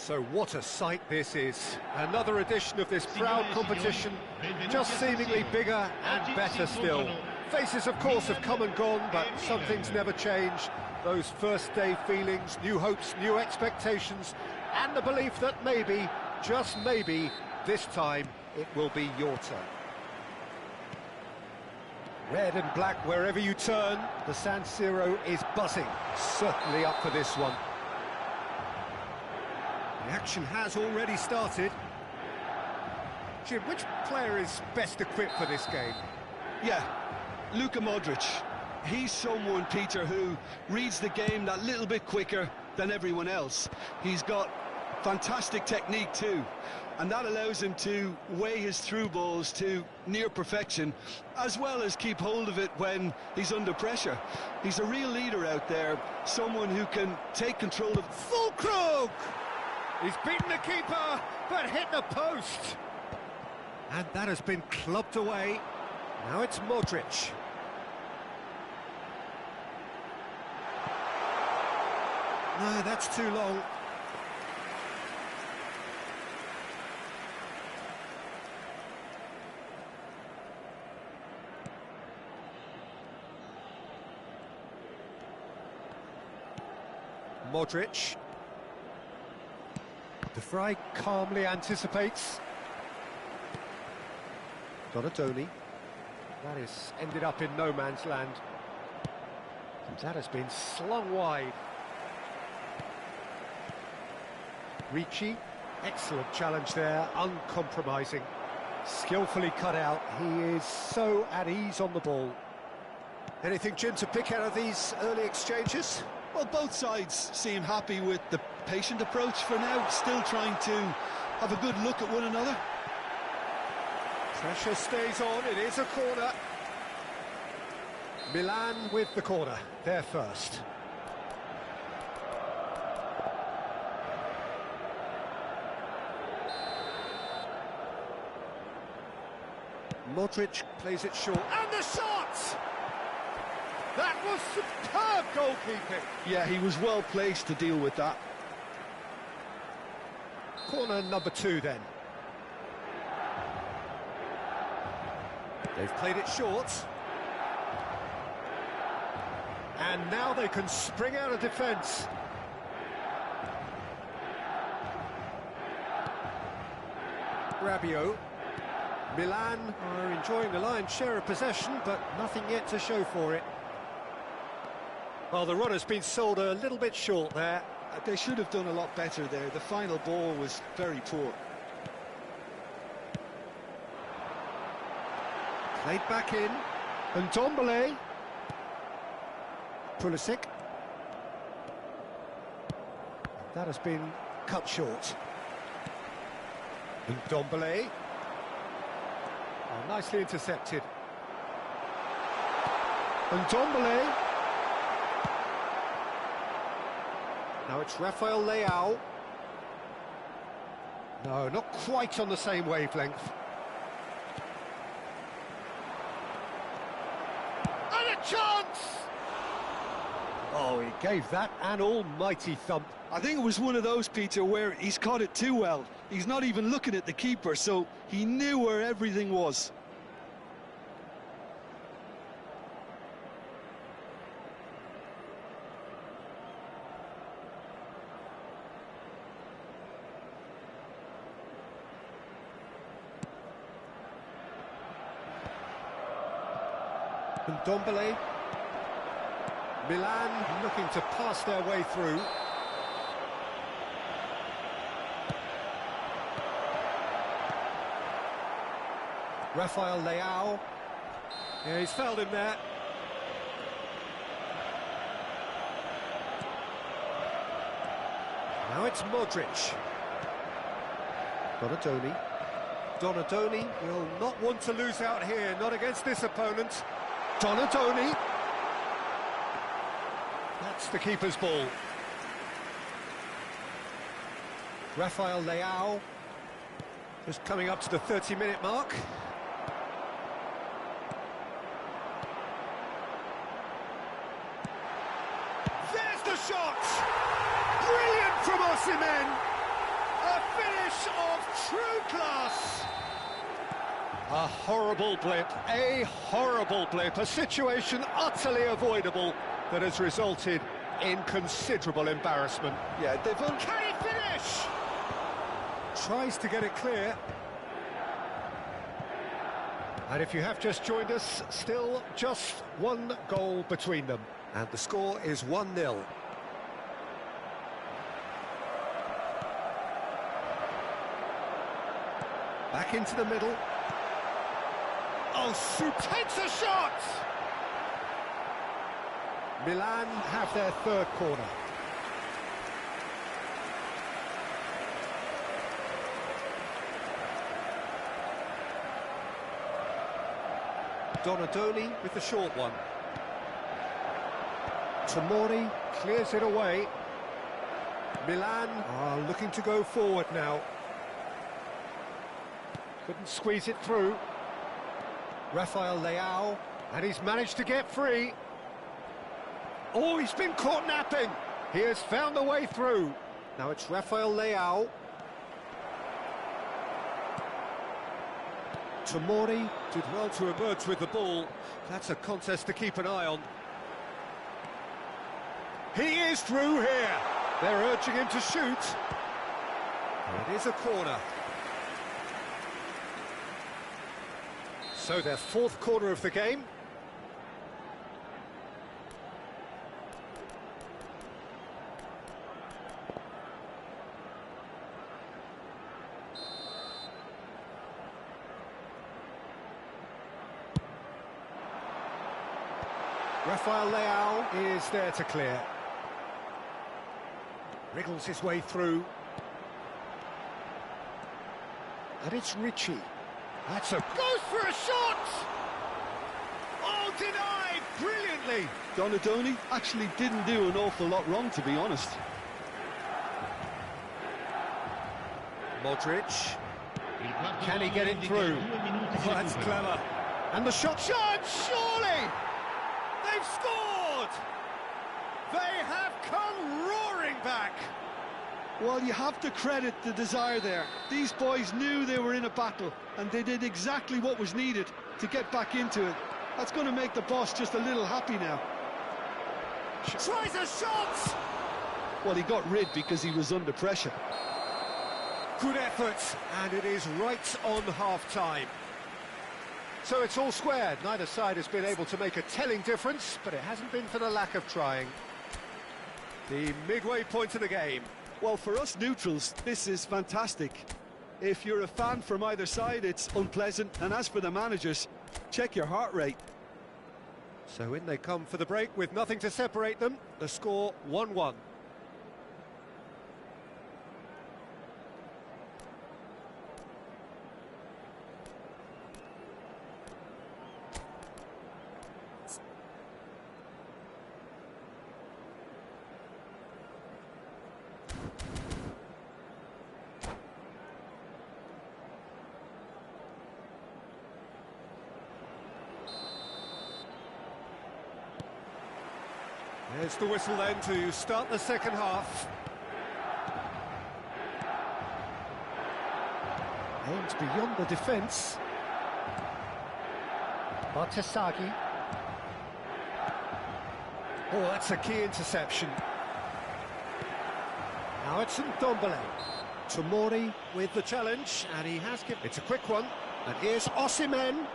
So what a sight this is. Another edition of this proud competition, just seemingly bigger and better still. Faces, of course, have come and gone, but some things never change. Those first day feelings, new hopes, new expectations, and the belief that maybe, just maybe, this time it will be your turn. Red and black wherever you turn, the San Siro is buzzing. Certainly up for this one. The action has already started. Jim, which player is best equipped for this game? Yeah, Luka Modric. He's someone, Peter, who reads the game that little bit quicker than everyone else. He's got fantastic technique too. and that allows him to weigh his through balls to near perfection, as well as keep hold of it when he's under pressure. He's a real leader out there, someone who can take control of... Fulkrug! He's beaten the keeper, but hit the post. And that has been clubbed away. Now it's Modric. No, that's too long. Modric. De Vrij calmly anticipates. Donadoni. That is ended up in no man's land. And that has been slung wide. Ricci, excellent challenge there, uncompromising. Skillfully cut out, he is so at ease on the ball. Anything, Jim, to pick out of these early exchanges? Well, both sides seem happy with the patient approach for now, still trying to have a good look at one another. Pressure stays on, it is a corner. Milan with the corner, they're first. Modric plays it short, and the shot! That was superb goalkeeping. Yeah, he was well placed to deal with that. Corner number 2 then. They've played it short. And now they can spring out of defence. Rabiot. Milan are enjoying the lion's share of possession, but nothing yet to show for it. Well, the run has been sold a little bit short there. They should have done a lot better there. The final ball was very poor. Played back in. And Ndombele. Pulisic. That has been cut short. And Ndombele. Oh, nicely intercepted. And Ndombele. Now it's Rafael Leao. No, not quite on the same wavelength. And a chance! Oh, he gave that an almighty thump. I think it was one of those, Peter, where he's caught it too well. He's not even looking at the keeper, so he knew where everything was. And Ndombele. Milan looking to pass their way through. Rafael Leao. Yeah, he's fouled him there. Now it's Modric. Donadoni. Donadoni will not want to lose out here, not against this opponent. Donadoni. That's the keeper's ball. Rafael Leao. Just coming up to the 30-minute mark. There's the shot! Brilliant from Osimhen! A finish of true class! A horrible blip, a situation utterly avoidable that has resulted in considerable embarrassment. Yeah, they've Can he finish? Tries to get it clear. And if you have just joined us, still just one goal between them. And the score is 1-0. Back into the middle. Oh, takes a shot! Milan have their third corner. Donadoni with the short one. Tomori clears it away. Milan are looking to go forward now. Couldn't squeeze it through. Rafael Leao, and he's managed to get free. Oh, he's been caught napping. He has found the way through. Now it's Rafael Leao. Tomori did well to emerge with the ball. That's a contest to keep an eye on. He is through here. They're urging him to shoot. And it is a corner. So their fourth corner of the game. Rafael Leao is there to clear. Wriggles his way through. And it's Richie. That's a... Goes for a shot! Oh, denied! Brilliantly! Donadoni actually didn't do an awful lot wrong, to be honest. Modric. Can he get it through? Oh, that's clever. And the shot... Surely! They've scored! They have come roaring back! Well, you have to credit the desire there. These boys knew they were in a battle, and they did exactly what was needed to get back into it. That's going to make the boss just a little happy now. Tries a shot! Well, he got rid because he was under pressure. Good effort, and it is right on half-time. So it's all squared. Neither side has been able to make a telling difference, but it hasn't been for the lack of trying. The midway point of the game. Well, for us neutrals, this is fantastic. If you're a fan from either side, it's unpleasant. And as for the managers, check your heart rate. So in they come for the break with nothing to separate them. The score 1-1. There's the whistle then to start the second half. Aimed beyond the defence. Bartesaghi. Oh, that's a key interception. Now it's Ndombele. Tomori with the challenge, and he has given... It's a quick one, and here's Osimhen.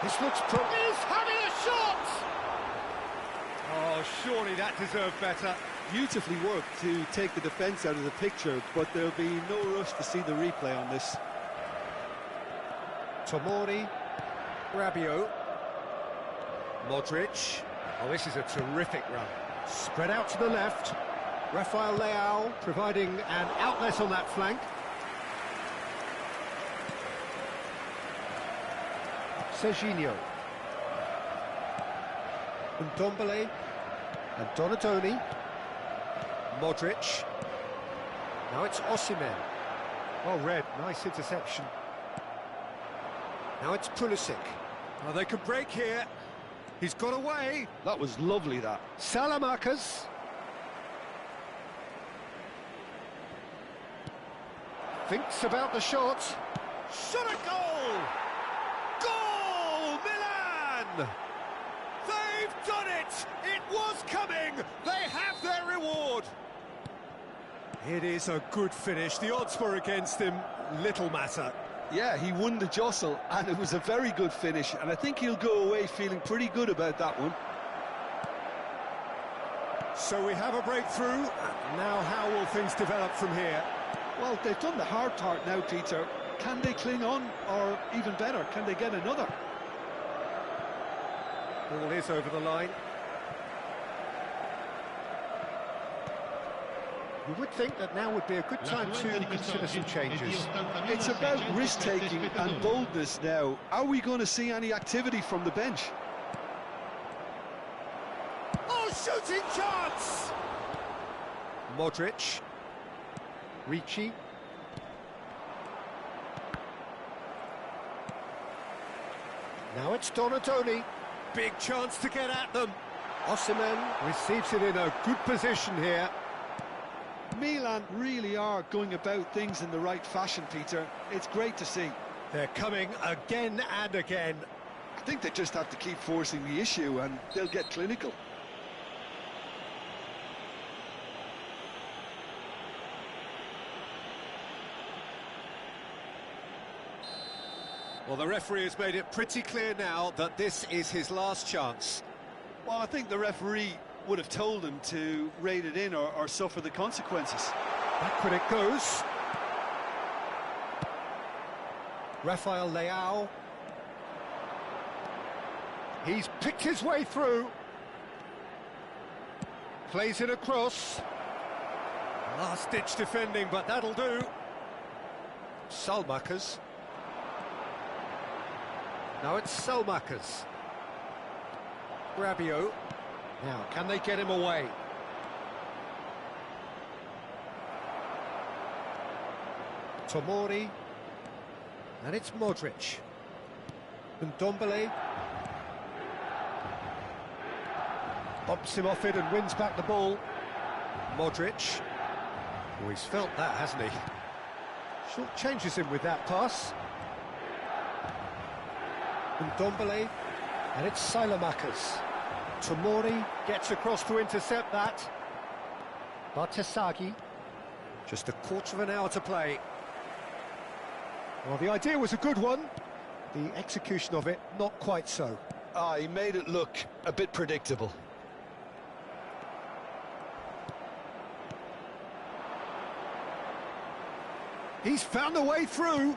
This looks... He's having a shot! Oh, surely that deserved better. Beautifully worked to take the defence out of the picture, but there'll be no rush to see the replay on this. Tomori, Rabiot, Modric. Oh, this is a terrific run. Spread out to the left. Rafael Leao providing an outlet on that flank. Serginho. Ndombele and Donadoni. Modric. Now it's Osimhen. Well read, nice interception. Now it's Pulisic. Oh, they could break here. He's got away. That was lovely, that. Salamakers. Thinks about the shot. Shot a goal! Goal! Milan! They've done it! It was coming! They have their reward! It is a good finish. The odds were against him. Little matter. Yeah, he won the jostle, and it was a very good finish, and I think he'll go away feeling pretty good about that one. So we have a breakthrough. Now how will things develop from here? Well, they've done the hard part now, Peter. Can they cling on, or even better, can they get another? Ball is over the line. You would think that now would be a good time to consider some changes. It's about risk-taking and boldness now. Are we going to see any activity from the bench? Oh, shooting chance! Modric. Ricci. Now it's Donatoni. Big chance to get at them. Osimhen receives it in a good position here. Milan really are going about things in the right fashion, Peter. It's great to see. They're coming again and again. I think they just have to keep forcing the issue and they'll get clinical. Well, the referee has made it pretty clear now that this is his last chance. Well, I think the referee would have told him to rate it in or suffer the consequences. Backward it goes. Rafael Leao. He's picked his way through. Plays it across. Last-ditch defending, but that'll do. Salmakers. Now it's Salmakers. Rabiot. Now, can they get him away? Tomori. And it's Modric. And Ndombele. Bumps him off it and wins back the ball. Modric. Oh, he's felt that, hasn't he? Short changes him with that pass. And Ndombele. And it's Salmakers. Tomori gets across to intercept that. Bartesaghi. Just a quarter of an hour to play. Well, the idea was a good one. The execution of it, not quite so. He made it look a bit predictable. He's found a way through.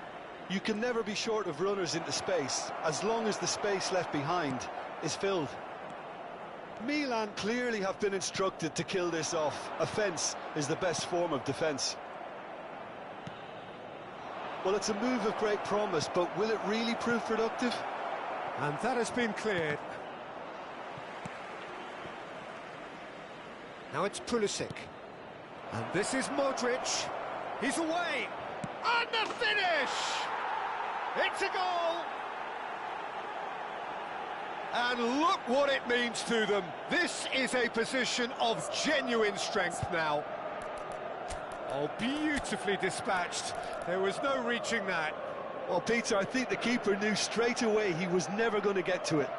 You can never be short of runners into space, as long as the space left behind is filled. Milan clearly have been instructed to kill this off. Offence is the best form of defence. Well, it's a move of great promise, but will it really prove productive? And that has been cleared. Now it's Pulisic. And this is Modric. He's away. And the finish! It's a goal! And look what it means to them. This is a position of genuine strength now. Oh, beautifully dispatched. There was no reaching that. Well, Peter, I think the keeper knew straight away he was never going to get to it.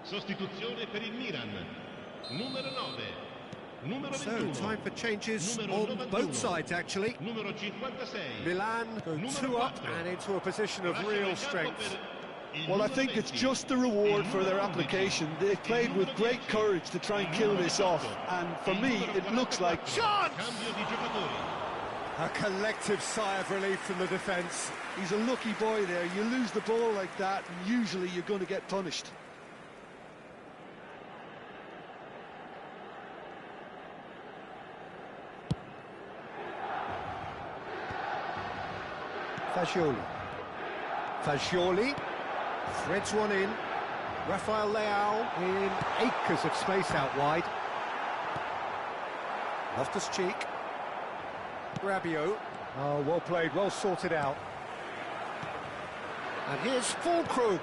Sostituzione per il Milan. Numero 9. Numero 21. So, time for changes on both sides, actually. Numero 56. Milan go 2 up and into a position of real strength. Well, I think it's just the reward for their application. They've played with great courage to try and kill this off. And for me, it looks like... Chance! A collective sigh of relief from the defence. He's a lucky boy there. You lose the ball like that, and usually you're going to get punished. Fagioli. Fagioli threads one in. Rafael Leao in acres of space out wide. Loftus-Cheek. Rabiot. Oh, well played, well sorted out. And here's Fulkrug.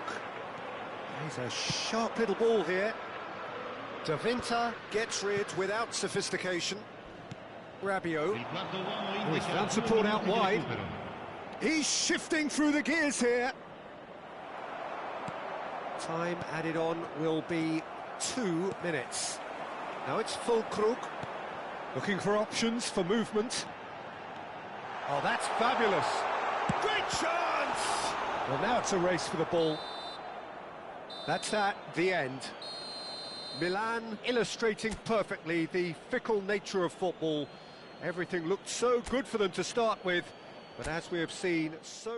He's a sharp little ball here. De Winter gets rid without sophistication. Rabiot. Oh, he's found support out wide. He's shifting through the gears here. Time added on will be 2 minutes. Now it's Fulkrug. Looking for options for movement. Oh, that's fabulous. Great chance! Well, now it's a race for the ball. That's the end. Milan illustrating perfectly the fickle nature of football. Everything looked so good for them to start with, but as we have seen, so...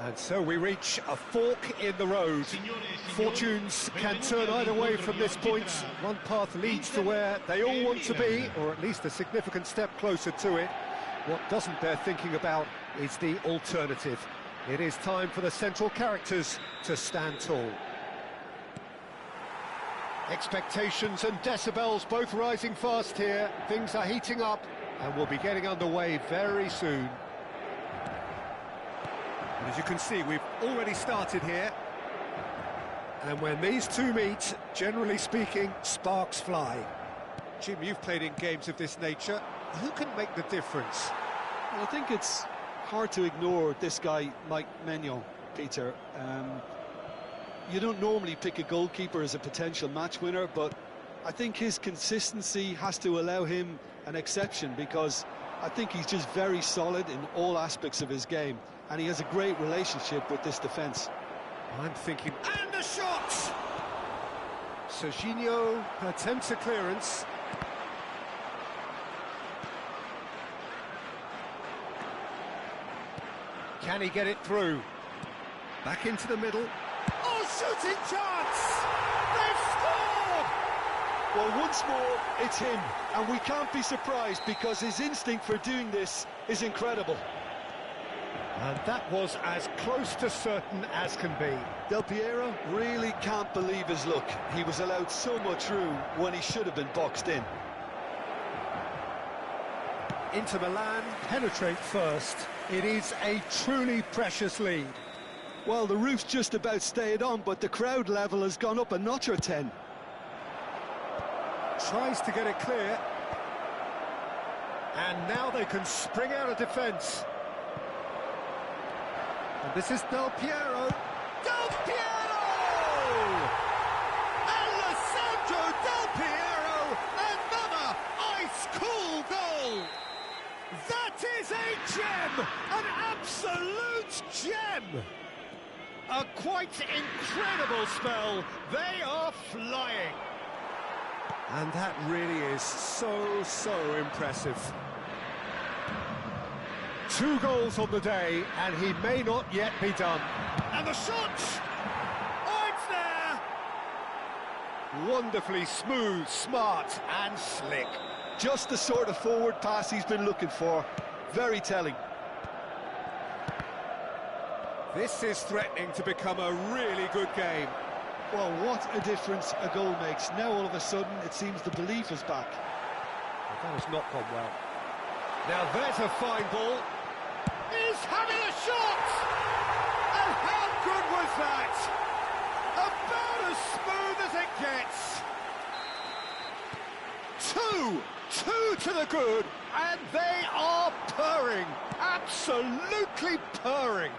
And so we reach a fork in the road. Fortunes can turn either way from this point. One path leads to where they all want to be, or at least a significant step closer to it. What doesn't bear thinking about is the alternative. It is time for the central characters to stand tall. Expectations and decibels both rising fast here. Things are heating up and we'll be getting underway very soon. And as you can see, we've already started here. And when these two meet, generally speaking, sparks fly. Jim, you've played in games of this nature. Who can make the difference? Well, I think it's hard to ignore this guy, Mike Maignan, Peter. You don't normally pick a goalkeeper as a potential match winner, but I think his consistency has to allow him an exception, because I think he's just very solid in all aspects of his game, and he has a great relationship with this defence. I'm thinking... And the shot! Serginho attempts a clearance. Can he get it through? Back into the middle. Oh, shooting chance! They've scored! Well, once more, it's him, and we can't be surprised because his instinct for doing this is incredible. And that was as close to certain as can be. Del Piero really can't believe his luck. He was allowed so much room when he should have been boxed in. Inter Milan penetrate first. It is a truly precious lead. Well, the roof's just about stayed on, but the crowd level has gone up a notch or 10. Tries to get it clear. And now they can spring out of defence. And this is Del Piero. Del Piero! Alessandro Del Piero! Another ice-cool goal! That is a gem! An absolute gem! A quite incredible spell. They are flying. And that really is so impressive. 2 goals on the day, and he may not yet be done. And the shot! Oh, it's there! Wonderfully smooth, smart, and slick. Just the sort of forward pass he's been looking for. Very telling. This is threatening to become a really good game. Well, what a difference a goal makes. Now, all of a sudden, it seems the belief is back. Well, that has not gone well. Now, there's a fine ball. He's having a shot! And how good was that? About as smooth as it gets. Two to the good, and they are purring. Absolutely purring.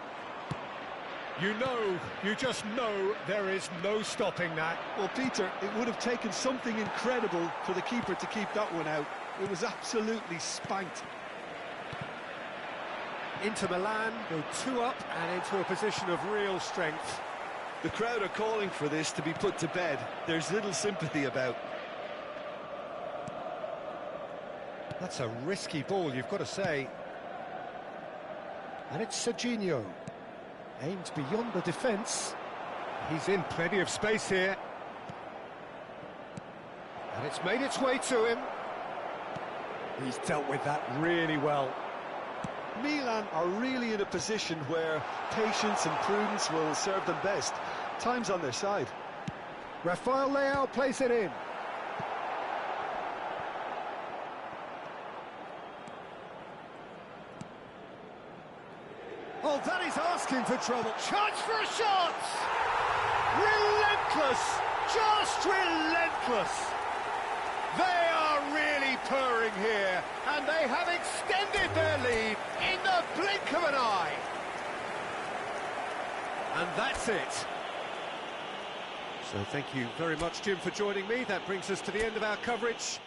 You just know there is no stopping that. Well, Peter, it would have taken something incredible for the keeper to keep that one out. It was absolutely spanked. Inter Milan go 2 up and into a position of real strength. The crowd are calling for this to be put to bed. There's little sympathy about. That's a risky ball, you've got to say. And it's Serginho. Aims beyond the defence. He's in plenty of space here. And it's made its way to him. He's dealt with that really well. Milan are really in a position where patience and prudence will serve them best. Time's on their side. Rafael Leao plays it in. Oh, that is asking for trouble. Chance for a shot! Relentless! Just relentless! They are really purring here, and they have extended their lead in the blink of an eye. And that's it. So thank you very much, Jim, for joining me. That brings us to the end of our coverage.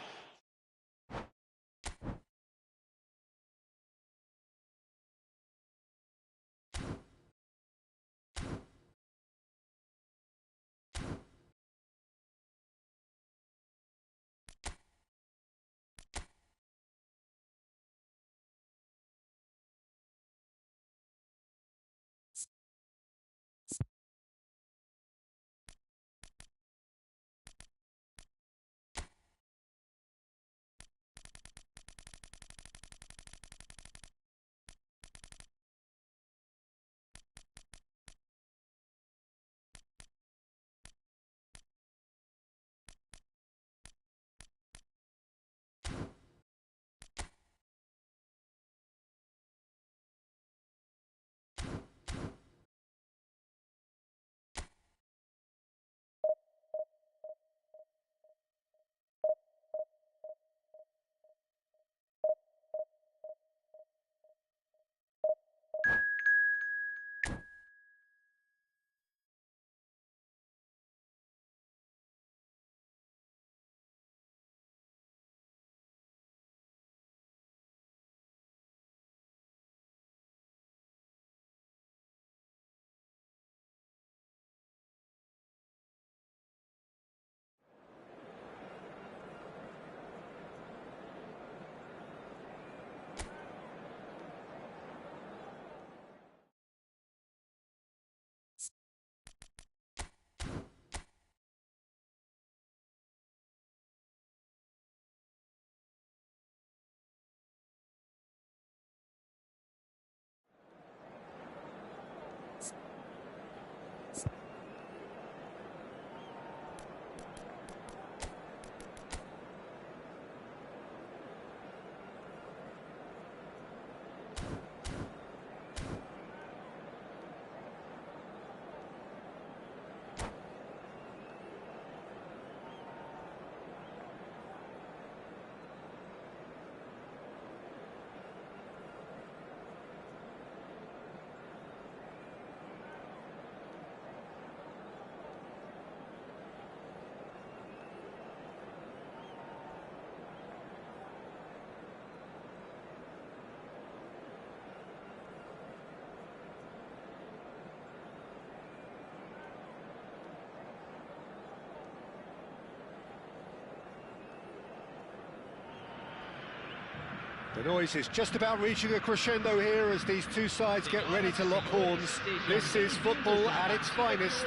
The noise is just about reaching a crescendo here as these two sides get ready to lock horns. This is football at its finest.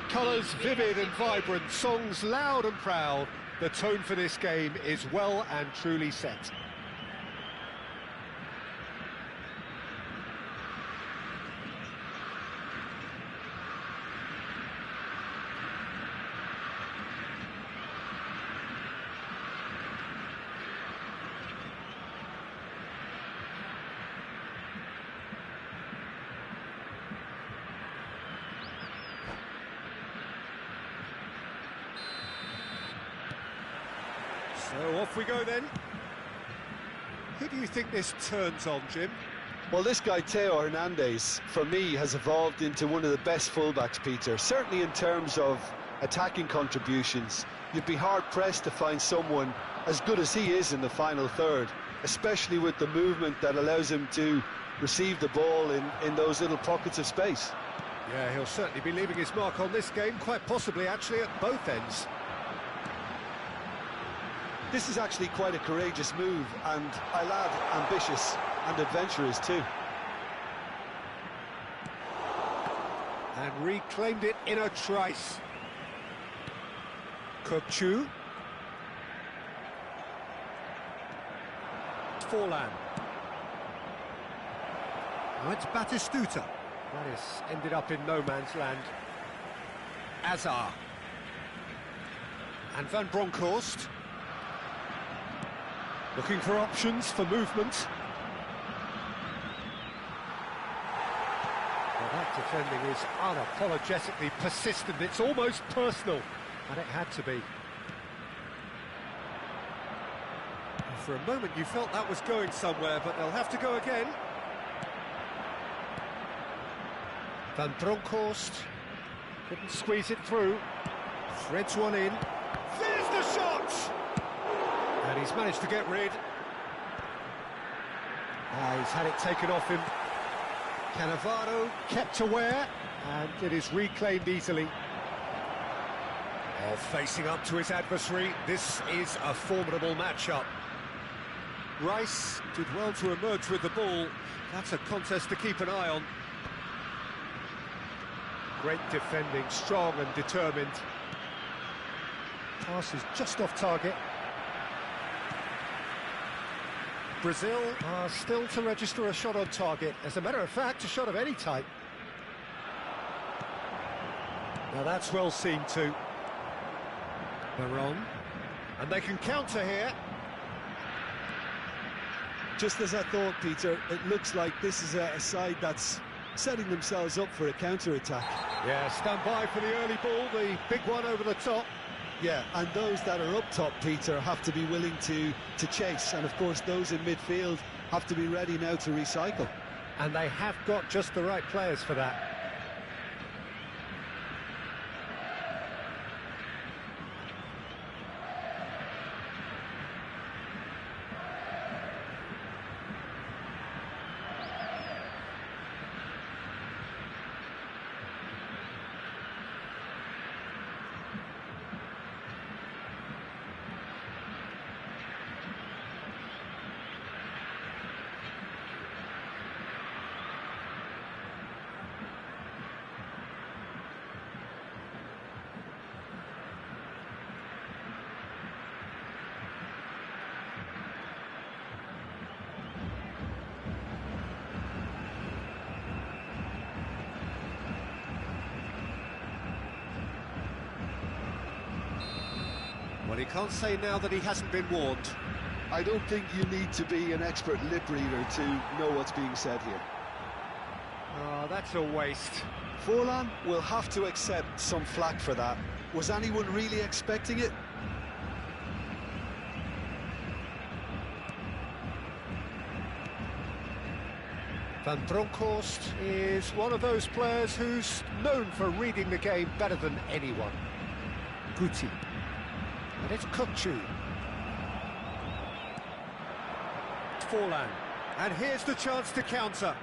Colours vivid and vibrant, songs loud and proud. The tone for this game is well and truly set. So off we go then. Who do you think this turns on, Jim? Well, this guy, Theo Hernandez, for me, has evolved into one of the best fullbacks, Peter. Certainly in terms of attacking contributions, you'd be hard-pressed to find someone as good as he is in the final third, especially with the movement that allows him to receive the ball in those little pockets of space. Yeah, he'll certainly be leaving his mark on this game, quite possibly actually at both ends. This is actually quite a courageous move, and I'll add ambitious and adventurous too. And reclaimed it in a trice. Kukçu. Forlan. Now it's Batistuta. That has ended up in no man's land. Azar. And Van Bronckhorst. Looking for options for movement. Well, that defending is unapologetically persistent. It's almost personal, and it had to be. For a moment you felt that was going somewhere, but they'll have to go again. Van Bronckhorst couldn't squeeze it through. Threads one in. There's the shot! And he's managed to get rid. He's had it taken off him. Cannavaro kept aware, and it is reclaimed easily. Oh, facing up to his adversary, this is a formidable matchup. Rice did well to emerge with the ball. That's a contest to keep an eye on. Great defending, strong and determined. Pass is just off target. Brazil are still to register a shot on target. As a matter of fact, a shot of any type. Now that's well seen too. Baron. And they can counter here. Just as I thought, Peter, it looks like this is a side that's setting themselves up for a counter-attack. Yeah, stand by for the early ball, the big one over the top. Yeah, and those that are up top, Peter, have to be willing to chase. And, of course, those in midfield have to be ready now to recycle. And they have got just the right players for that. Well, he can't say now that he hasn't been warned. I don't think you need to be an expert lip reader to know what's being said here. Oh, that's a waste. Forlan will have to accept some flack for that. Was anyone really expecting it? Van Bronckhorst is one of those players who's known for reading the game better than anyone. Guti. And it's Kukçu. Forlan. And here's the chance to counter.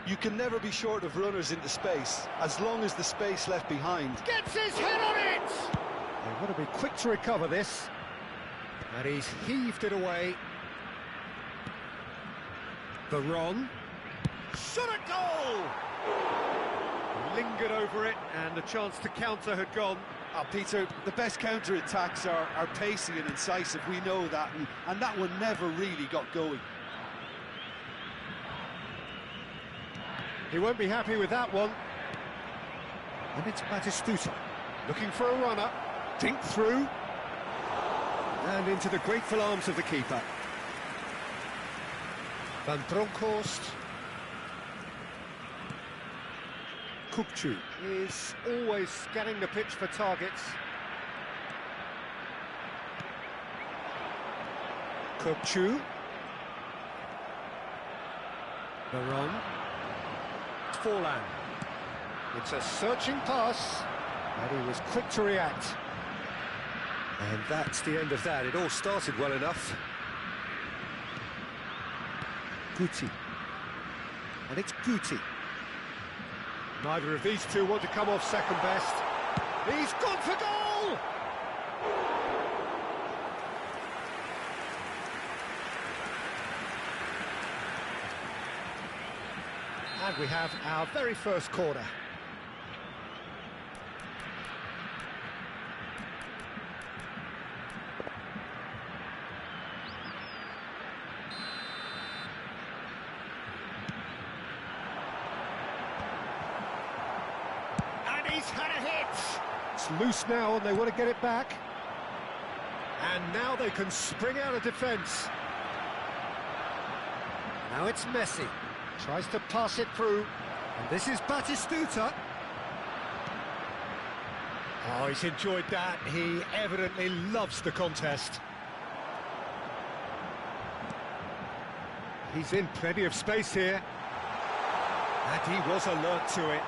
You can never be short of runners into space, as long as the space left behind. Gets his head on it! They want to be quick to recover this. And he's heaved it away. Veron. Shot a goal! Lingered over it, and the chance to counter had gone. Oh, Peter, the best counter-attacks are pacey and incisive, we know that, and that one never really got going. He won't be happy with that one. And it's Batistuta, looking for a runner, dinked through, and into the grateful arms of the keeper. Van Bronckhorst. Kupchu is always scanning the pitch for targets. Kupchu. Veron. Forlan. It's a searching pass, and he was quick to react. And that's the end of that. It all started well enough. Guti. And it's Guti. Neither of these two want to come off second best. He's gone for goal! And we have our very first corner. He's had a hit! It's loose now and they want to get it back. And now they can spring out of defence. Now it's Messi. Tries to pass it through. And this is Batistuta. Oh, he's enjoyed that. He evidently loves the contest. He's in plenty of space here. And he was alert to it.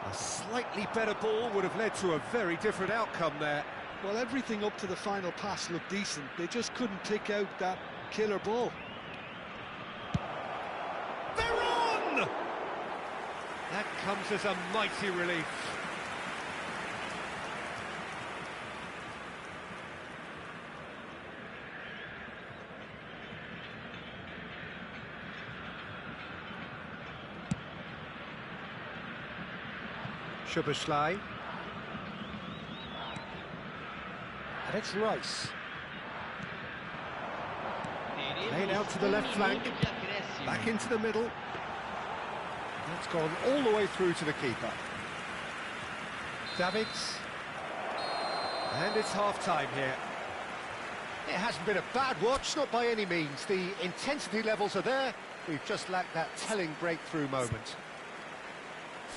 A slightly better ball would have led to a very different outcome there. Well, everything up to the final pass looked decent. They just couldn't pick out that killer ball. Veron! That comes as a mighty relief. Szoboszlai. And it's Rice. Played out to the left flank. Back into the middle. That's gone all the way through to the keeper. Davids. And it's half-time here. It hasn't been a bad watch, not by any means. The intensity levels are there. We've just lacked that telling breakthrough moment.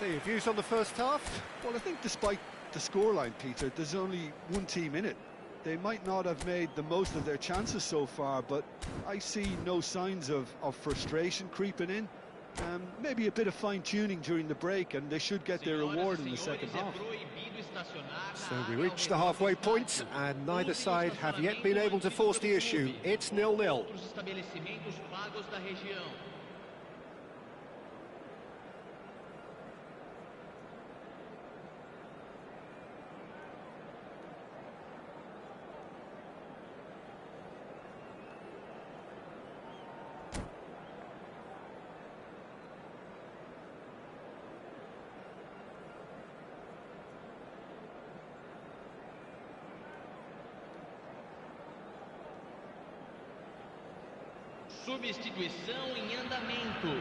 So your views on the first half? Well, I think despite the scoreline, Peter, there's only one team in it. They might not have made the most of their chances so far, but I see no signs of frustration creeping in. Maybe a bit of fine-tuning during the break, and they should get their reward in the second half. So we reach the halfway point, and neither side have yet been able to force the issue. It's 0-0. Substituição em andamento.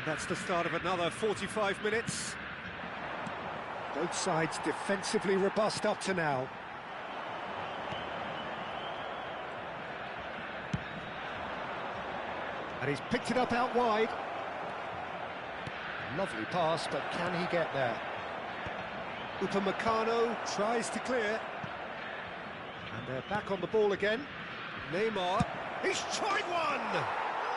That's the start of another 45 minutes. Both sides defensively robust up to now. And he's picked it up out wide. Lovely pass, but can he get there? Upamecano tries to clear. And they're back on the ball again. Neymar, he's tried one!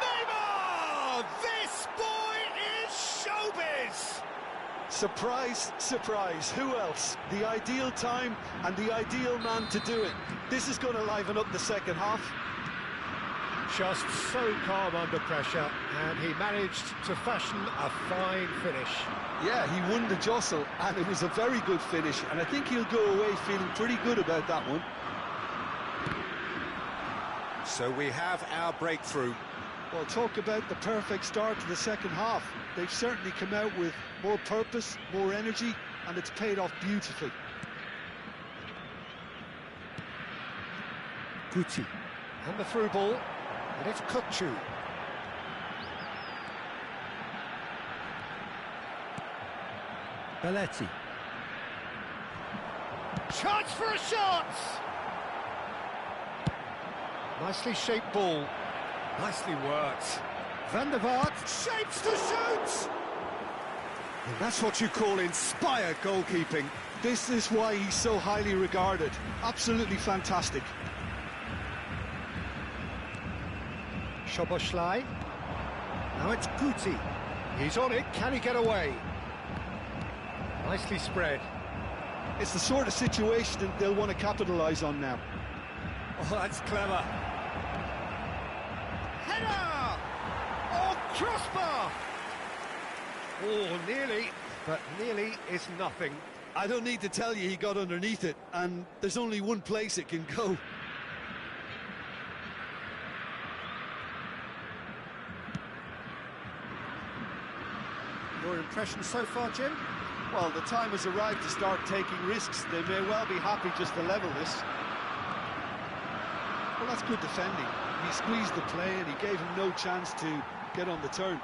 Neymar! This boy is showbiz! Surprise, surprise, who else? The ideal time and the ideal man to do it. This is going to liven up the second half. Just so calm under pressure, and he managed to fashion a fine finish. Yeah, he won the jostle, and it was a very good finish, and I think he'll go away feeling pretty good about that one. So we have our breakthrough. Well, talk about the perfect start to the second half. They've certainly come out with more purpose, more energy, and it's paid off beautifully. Guti, and the through ball. And it's Kukçu. Belletti. Chance for a shot! Nicely shaped ball. Nicely worked. Van der Vaart shapes to shoot! And that's what you call inspired goalkeeping. This is why he's so highly regarded. Absolutely fantastic. Szoboszlai. Now it's Guti. He's on it, can he get away? Nicely spread. It's the sort of situation that they'll want to capitalise on now. Oh, that's clever. Header! Oh, crossbar! Oh, nearly, but nearly is nothing. I don't need to tell you he got underneath it, and there's only one place it can go. Your impression so far, Jim? Well, the time has arrived to start taking risks. They may well be happy just to level this. Well, that's good defending. He squeezed the play and he gave him no chance to get on the turn.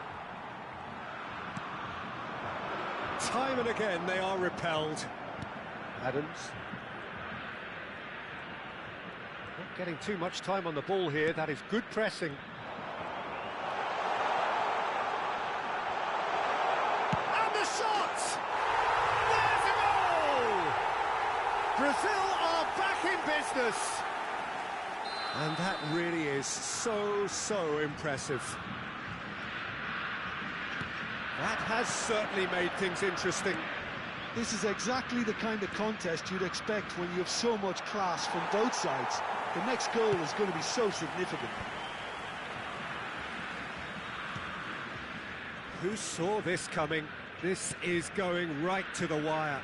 Time and again they are repelled. Adams. Not getting too much time on the ball here. That is good pressing. Brazil are back in business. And that really is so impressive. That has certainly made things interesting. This is exactly the kind of contest you'd expect when you have so much class from both sides. The next goal is going to be so significant. Who saw this coming? This is going right to the wire.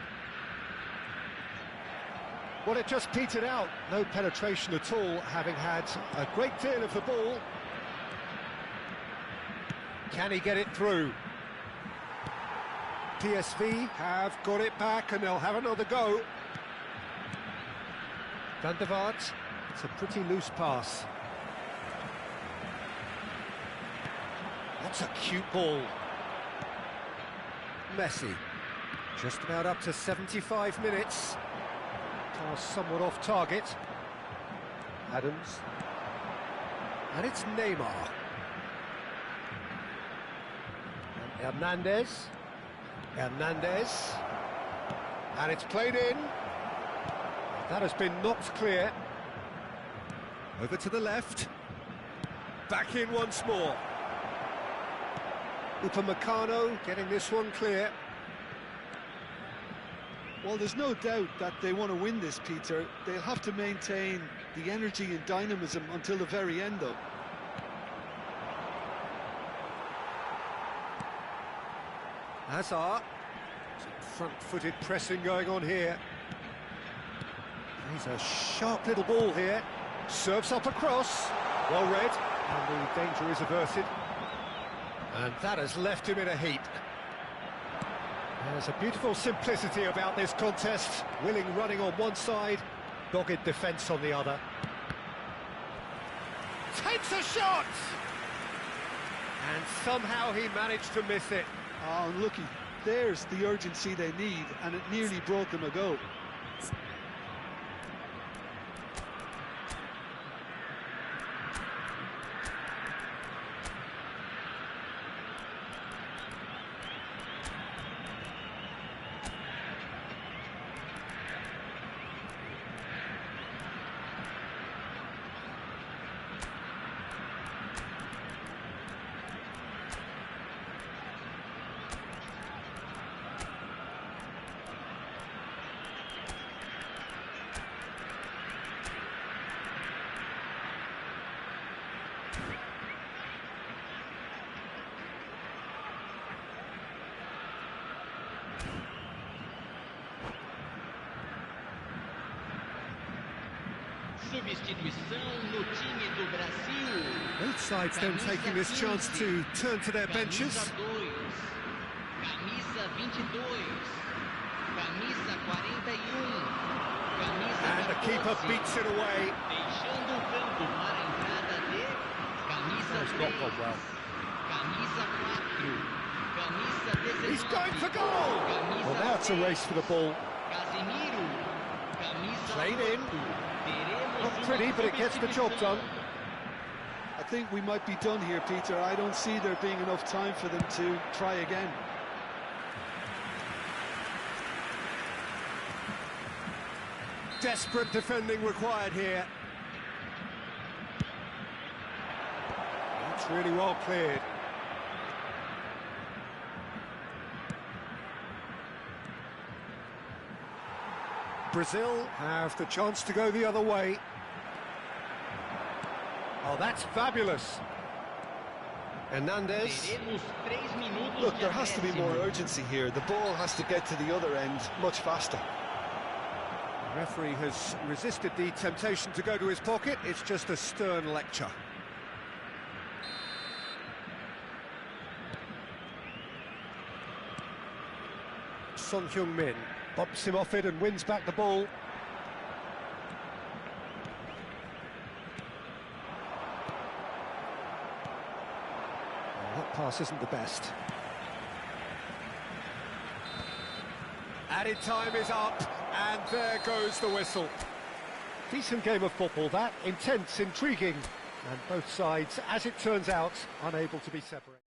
Well, it just petered out. No penetration at all, having had a great deal of the ball. Can he get it through? PSV have got it back and they'll have another go. Van der Vaart, it's a pretty loose pass. That's a cute ball. Messi, just about up to 75 minutes. Somewhat off target. Adams. And it's Neymar. And Hernandez. And it's played in. That has been knocked clear. Over to the left. Back in once more. Upamecano getting this one clear. Well, there's no doubt that they want to win this, Peter. They'll have to maintain the energy and dynamism until the very end, though. Hazard. Front-footed pressing going on here. He's a sharp little ball here. Serves up across. Well read. And the danger is averted. And that has left him in a heap. There's a beautiful simplicity about this contest. Willing running on one side, dogged defence on the other. Takes a shot! And somehow he managed to miss it. Oh, unlucky. There's the urgency they need, and it nearly brought them a goal. Substituição no time do Brasil. Both sides then taking this chance to turn to their benches. Camisa 22. Camisa 41. Camisa And the keeper 14. beats it away. Deixando o campo para a entrada de camisa 3. Camisa 4. Camisa 19. He's going for goal! Camisa Well, now it's a race for the ball. Casemiro. Camisa Played in. 8. Teremos Not uma pretty, but it gets the job done. I think we might be done here, Peter. I don't see there being enough time for them to try again. Desperate defending required here. That's really well cleared. Brazil have the chance to go the other way. Oh, that's fabulous. Hernandez. Teremos 3 minutos Look, de there has to be more acréscimo. urgency here. The ball has to get to the other end much faster. The referee has resisted the temptation to go to his pocket. It's just a stern lecture. Son Heung-min bumps him off it and wins back the ball. Oh, that pass isn't the best. Added time is up, and there goes the whistle. Decent game of football, that. Intense, intriguing, and both sides, as it turns out, unable to be separated.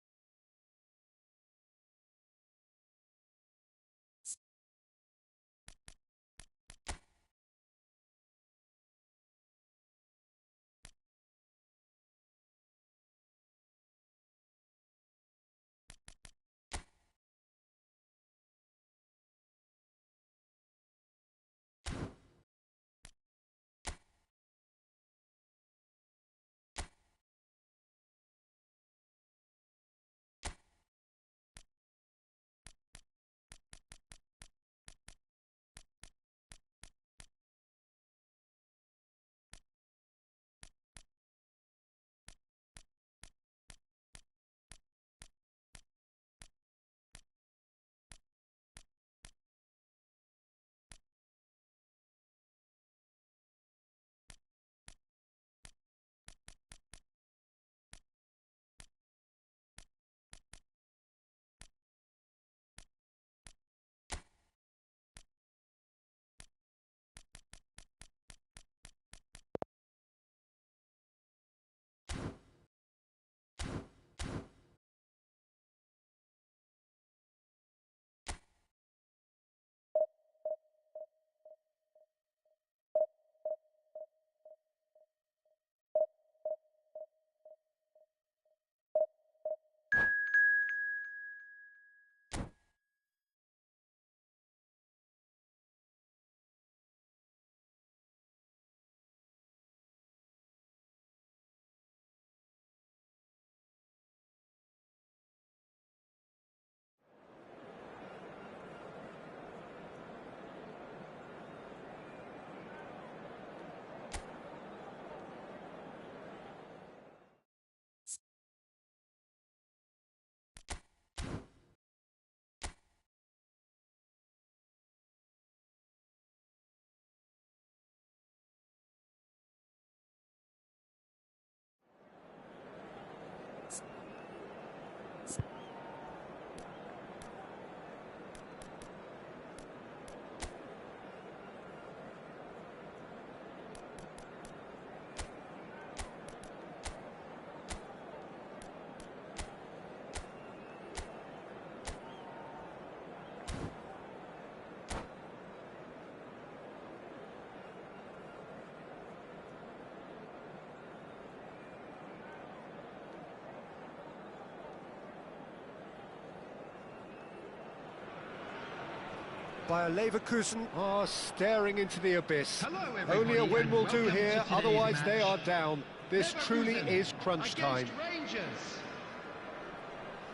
Bayer Leverkusen are staring into the abyss. Hello, everybody, Only a win and will do welcome to here, today's otherwise match. they are down. This truly Leverkusen is crunch time. against Rangers.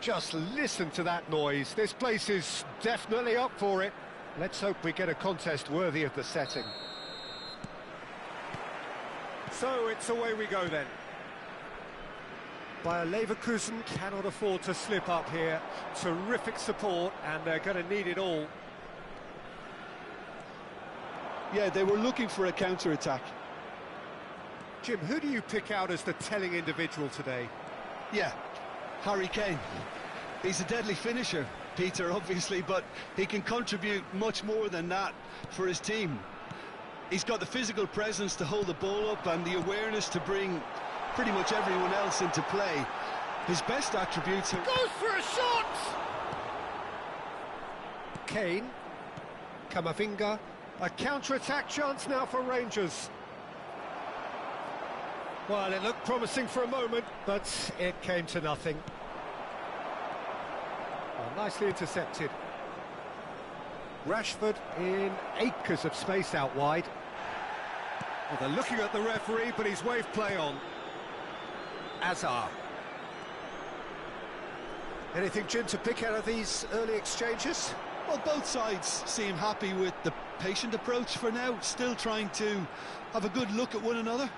Just listen to that noise. This place is definitely up for it. Let's hope we get a contest worthy of the setting. So it's away we go then. Bayer Leverkusen cannot afford to slip up here. Terrific support, and they're going to need it all. Yeah, they were looking for a counter-attack. Jim, who do you pick out as the telling individual today? Yeah, Harry Kane. He's a deadly finisher, Peter, obviously, but he can contribute much more than that for his team. He's got the physical presence to hold the ball up and the awareness to bring pretty much everyone else into play. His best attributes are... Goes for a shot! Kane, Camavinga, a counter-attack chance now for Rangers. Well, it looked promising for a moment, but it came to nothing. Well, nicely intercepted. Rashford in acres of space out wide. Well, they're looking at the referee, but he's waved play on. Azar. Anything, Jim, to pick out of these early exchanges? Well, both sides seem happy with the patient approach for now, still trying to have a good look at one another.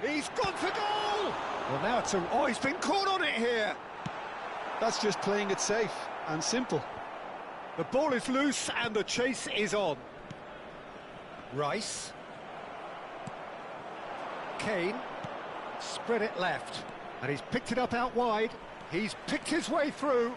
He's gone for goal! Well, now it's a... Oh, he's been caught on it here! That's just playing it safe and simple. The ball is loose and the chase is on. Rice. Kane. Spread it left. And he's picked it up out wide. He's picked his way through.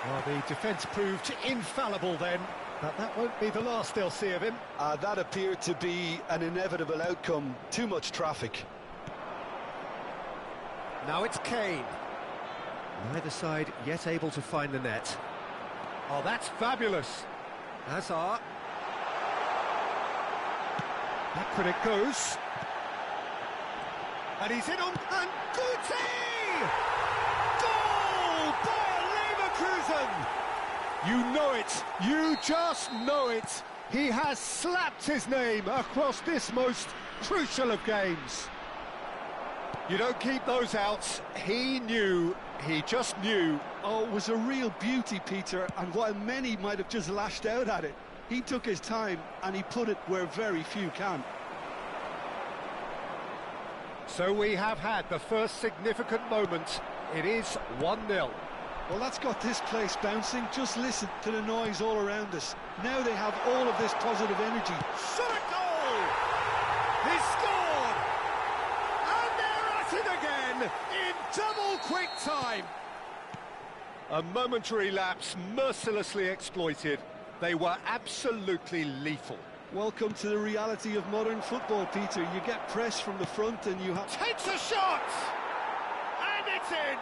Well, the defence proved infallible then. But that won't be the last they'll see of him. That appeared to be an inevitable outcome. Too much traffic. Now it's Kane. Neither side yet able to find the net. Oh, that's fabulous. Hazard. Backward it goes. And he's in on... And Guti! Goal by Leverkusen! You know it. You just know it. He has slapped his name across this most crucial of games. You don't keep those out. He knew. He just knew. Oh, it was a real beauty, Peter, and while many might have just lashed out at it, he took his time and he put it where very few can. So we have had the first significant moment. It is 1-0. Well, that's got this place bouncing. Just listen to the noise all around us. Now they have all of this positive energy. Shot at goal! He scored! And they're at it again in double quick time. A momentary lapse mercilessly exploited. They were absolutely lethal. Welcome to the reality of modern football, Peter. You get press from the front and you have... Takes a shot! And it's in!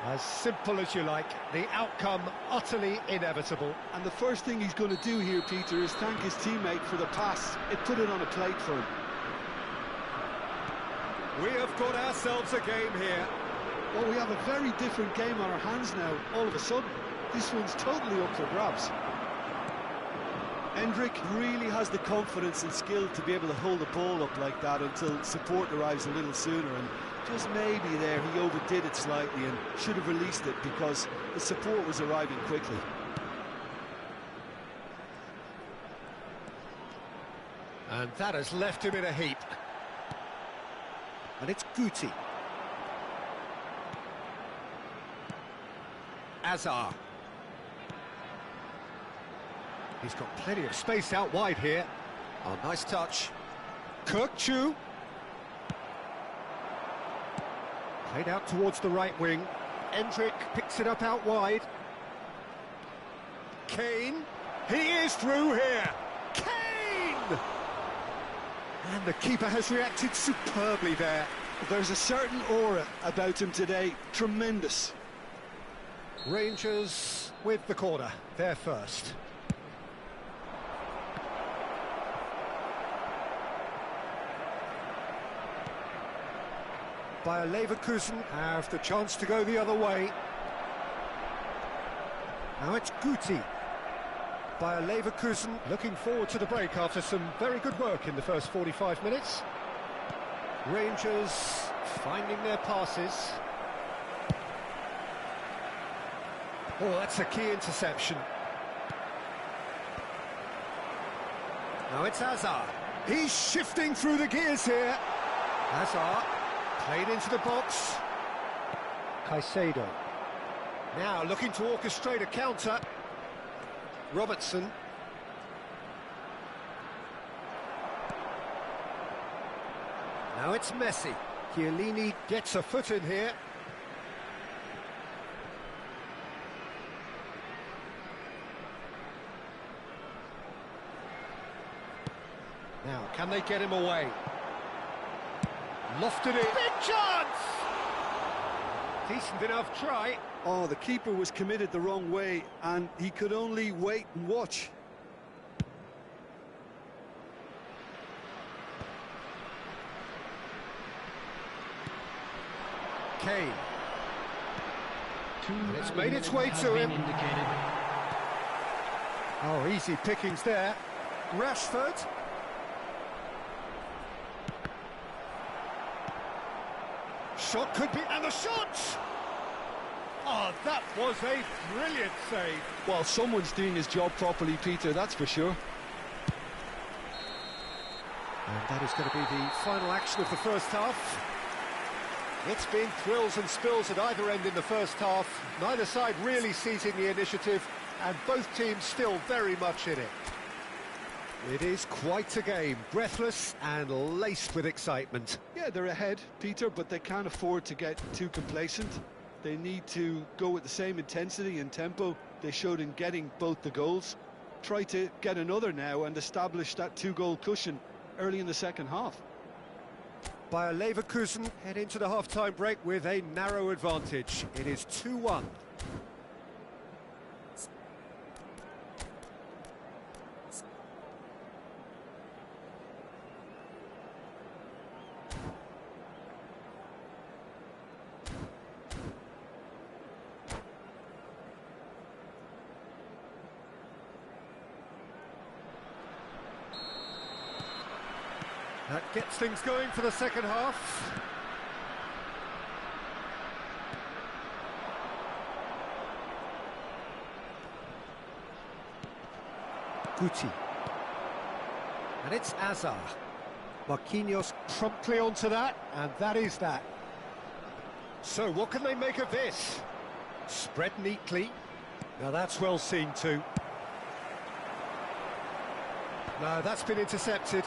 As simple as you like, the outcome utterly inevitable. And the first thing he's going to do here, Peter, is thank his teammate for the pass. It put it on a plate for him. We have got ourselves a game here. Well, we have a very different game on our hands now, all of a sudden. This one's totally up for grabs. Henrique really has the confidence and skill to be able to hold the ball up like that until support arrives a little sooner, and just maybe there he overdid it slightly and should have released it because the support was arriving quickly. And that has left him in a heap. And it's Guti. Azar. He's got plenty of space out wide here. Oh, nice touch. Kirkchu. Played out towards the right wing. Henrique picks it up out wide. Kane. He is through here. Kane! And the keeper has reacted superbly there. There's a certain aura about him today. Tremendous. Rangers with the corner. They're first. Bayer Leverkusen have the chance to go the other way. Now it's Guti. Bayer Leverkusen looking forward to the break after some very good work in the first 45 minutes. Rangers finding their passes. Oh, that's a key interception. Now it's Hazard. He's shifting through the gears here. Hazard played into the box. Caicedo. Now looking to orchestrate a counter. Robertson. Now it's Messi. Chiellini gets a foot in here. Now, can they get him away? Lofted it. Big chance! Decent enough try. Oh, the keeper was committed the wrong way, and he could only wait and watch. Kane. And it's made its way to him. Indicated. Oh, easy pickings there. Rashford. Shot could be, and the shot! Oh, that was a brilliant save. Well, someone's doing his job properly, Peter, that's for sure. And that is going to be the final action of the first half. It's been thrills and spills at either end in the first half. Neither side really seizing the initiative, and both teams still very much in it. It is quite a game, breathless and laced with excitement. Yeah, they're ahead, Peter, but they can't afford to get too complacent. They need to go with the same intensity and tempo they showed in getting both the goals. Try to get another now and establish that two-goal cushion early in the second half. Bayer Leverkusen head into the half-time break with a narrow advantage. It is 2-1. That gets things going for the second half. Guti. And it's Hazard. Marquinhos promptly onto that, and that is that. So what can they make of this? Spread neatly. Now that's well seen too. No, that's been intercepted.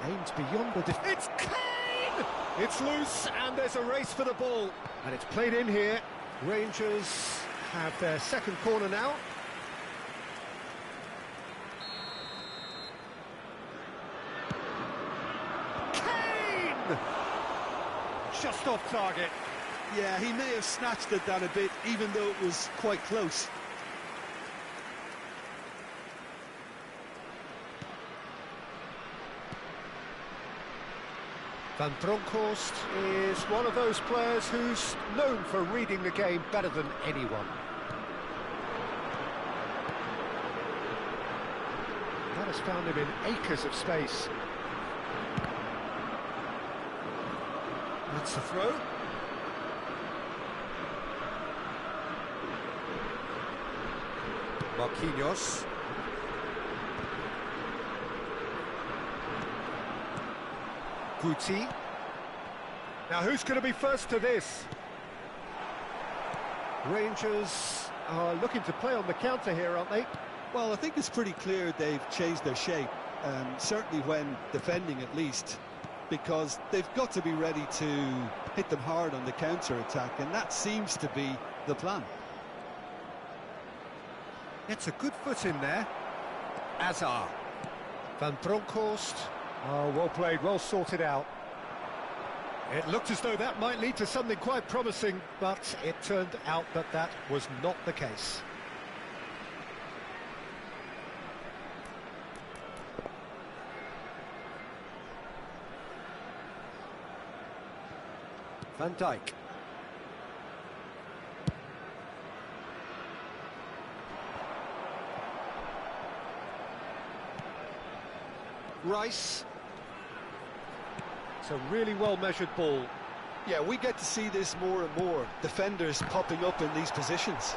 Aimed beyond the it's Kane! It's loose, and there's a race for the ball. And it's played in here. Rangers have their second corner now. Kane! Just off target. Yeah, he may have snatched it down a bit, even though it was quite close. Van Bronckhorst is one of those players who's known for reading the game better than anyone. That has found him in acres of space. That's the throw. Marquinhos. Guti. Now who's going to be first to this? Rangers are looking to play on the counter here, aren't they? Well, I think it's pretty clear they've changed their shape, certainly when defending at least, because they've got to be ready to hit them hard on the counter-attack, and that seems to be the plan. It's a good foot in there. Hazard. Van Bronckhorst. Oh, well played, well sorted out. It looked as though that might lead to something quite promising, but it turned out that that was not the case. Van Dijk. Rice. It's a really well-measured ball. Yeah, we get to see this more and more. Defenders popping up in these positions.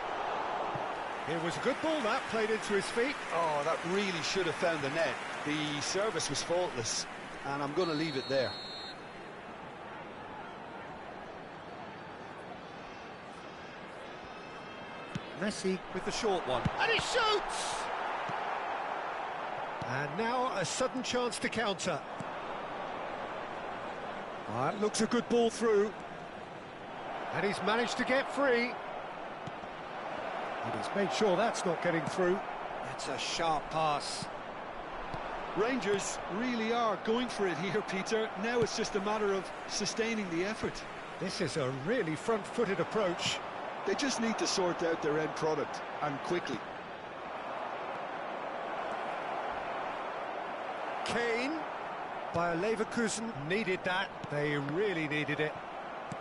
It was a good ball that, played into his feet. Oh, that really should have found the net. The service was faultless, and I'm going to leave it there. Messi with the short one. And he shoots! And now a sudden chance to counter. That looks a good ball through. And he's managed to get free. And he's made sure that's not getting through. That's a sharp pass. Rangers really are going for it here, Peter. Now it's just a matter of sustaining the effort. This is a really front-footed approach. They just need to sort out their end product, and quickly. Kane, Bayer Leverkusen needed that. They really needed it.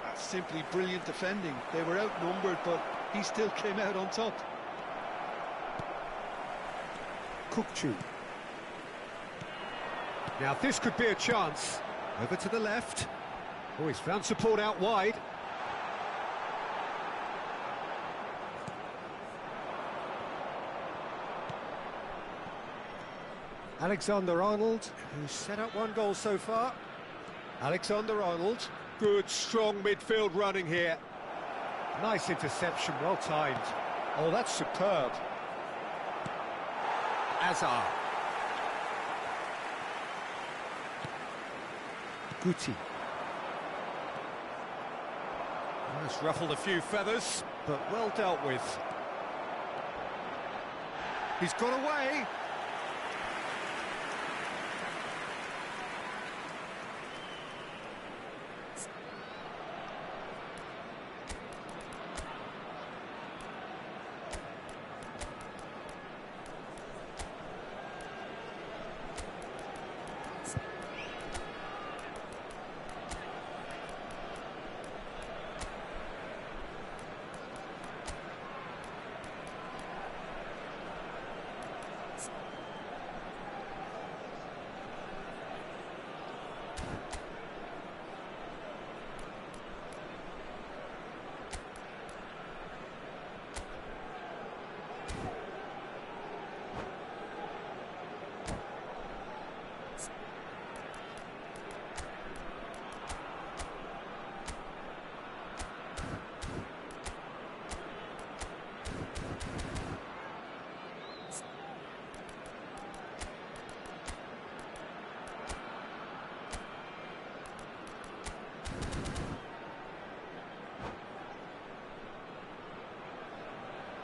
That's simply brilliant defending. They were outnumbered, but he still came out on top. Kukçu. Now this could be a chance. Over to the left. Oh, he's found support out wide. Alexander-Arnold, who's set up one goal so far. Alexander-Arnold, good, strong midfield running here. Nice interception, well timed. Oh, that's superb. Azar. Guti. That's ruffled a few feathers, but well dealt with. He's got away.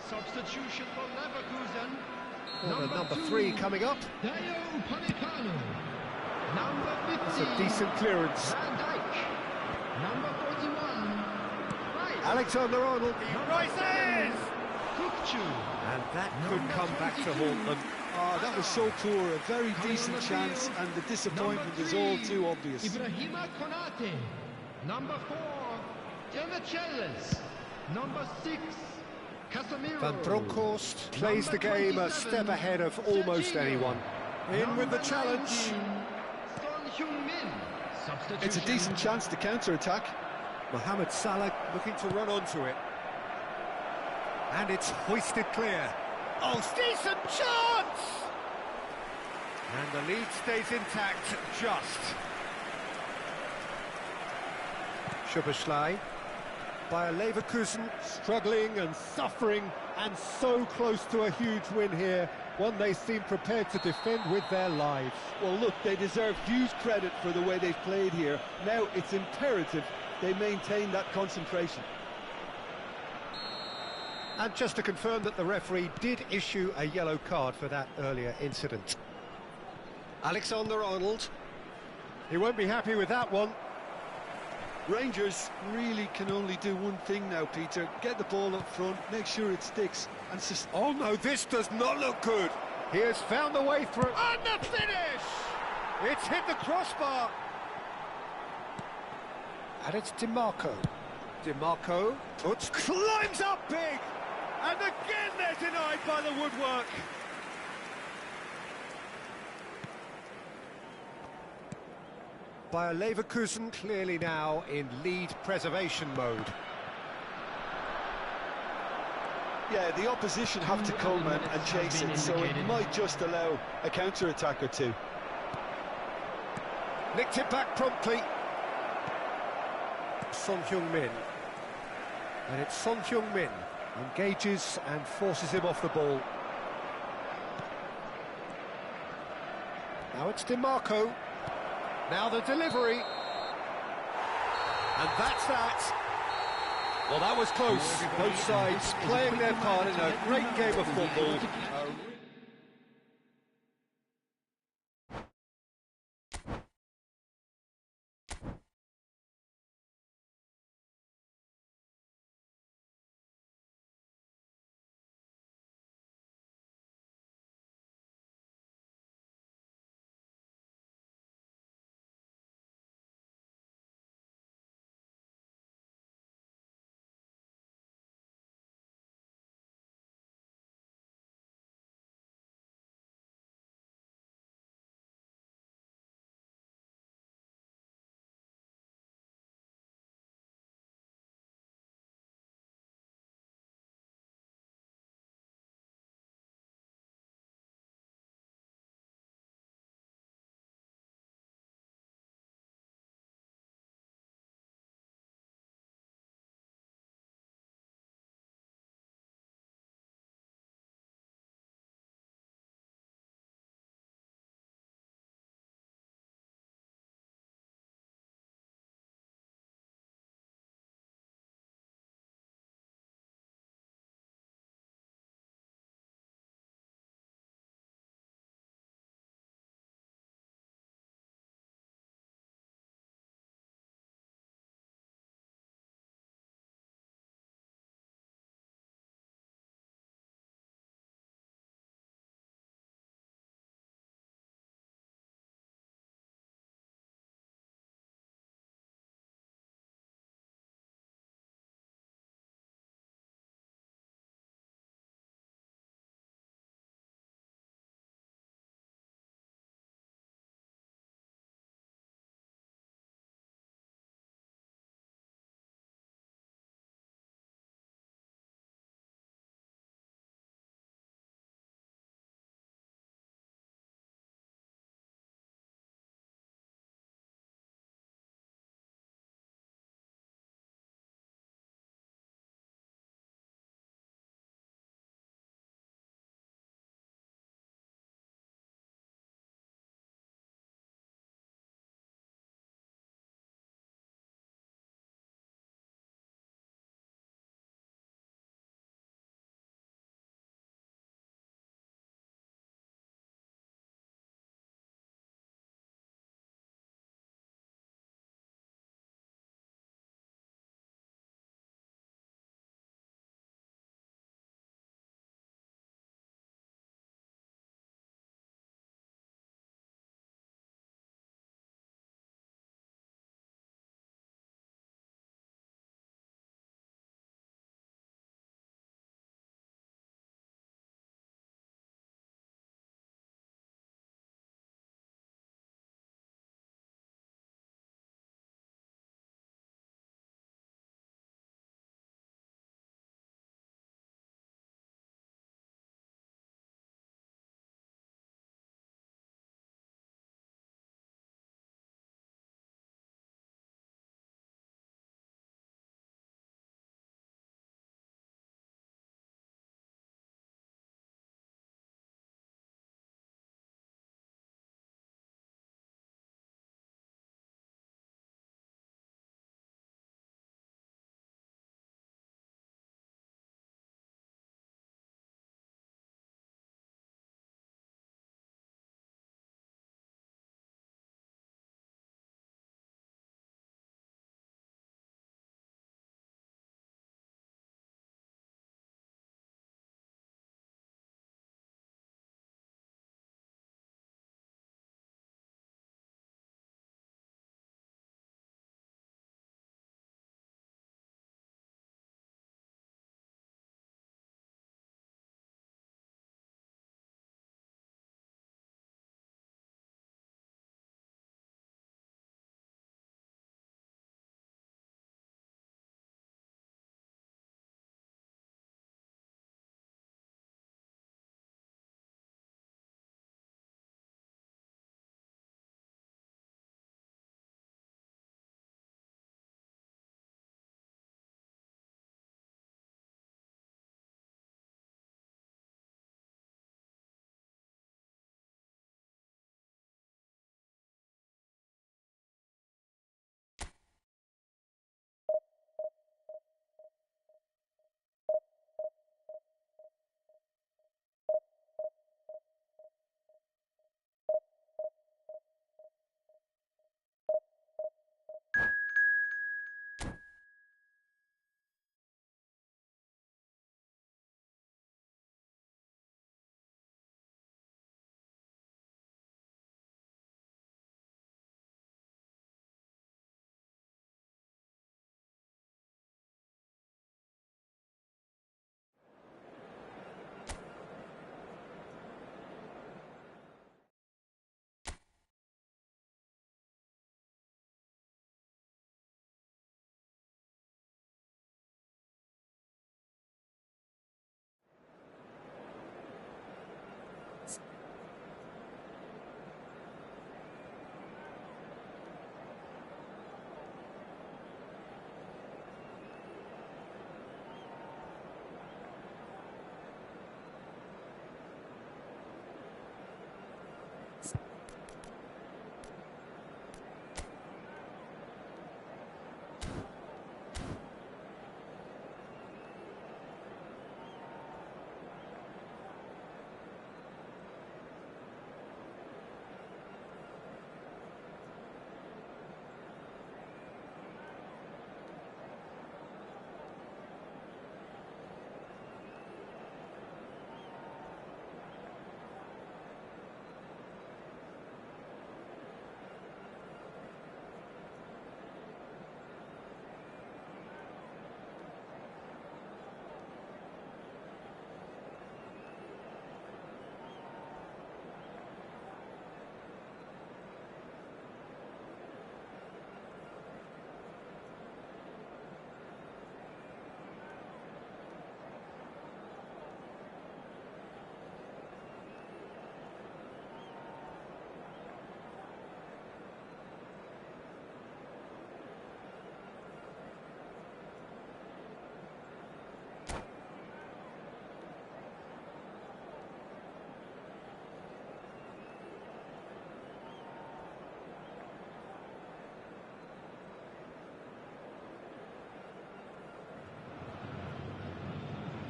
Substitution for Leverkusen. Well, number 3 coming up. That's a decent clearance. Van Dijk. Number 41. Alexander-Arnold. He rises! And that could come back to haunt them. Oh, that was so poor. A very decent chance, and the disappointment is all too obvious. Ibrahima Konate. Number 4, Demichelis. Number 6, Casemiro. Van Bronckhorst plays the game a step ahead of almost anyone. In with the challenge. Son Heung-min. It's a decent chance to counter-attack. Mohamed Salah looking to run onto it. And it's hoisted clear. Oh, decent chance! And the lead stays intact, just. Szoboszlai. Bayer Leverkusen struggling and suffering and so close to a huge win here. One they seem prepared to defend with their lives. Well, look, they deserve huge credit for the way they've played here. Now it's imperative they maintain that concentration. And just to confirm that the referee did issue a yellow card for that earlier incident. Alexander-Arnold. He won't be happy with that one. Rangers really can only do one thing now, Peter. Get the ball up front, make sure it sticks, and oh no, this does not look good. He has found the way through. And the finish! It's hit the crossbar. And it's DiMarco. DiMarco climbs up big! And again they're denied by the woodwork. Bayer Leverkusen clearly now in lead preservation mode. Yeah, the opposition have to come and chase it, so it might just allow a counter-attack or two. Nicked it back promptly. Son Heung-min. And it's Son Heung-min. Engages and forces him off the ball. Now it's DiMarco. Now the delivery. And that's that. Well, that was close. Both sides playing their part in a great game of football.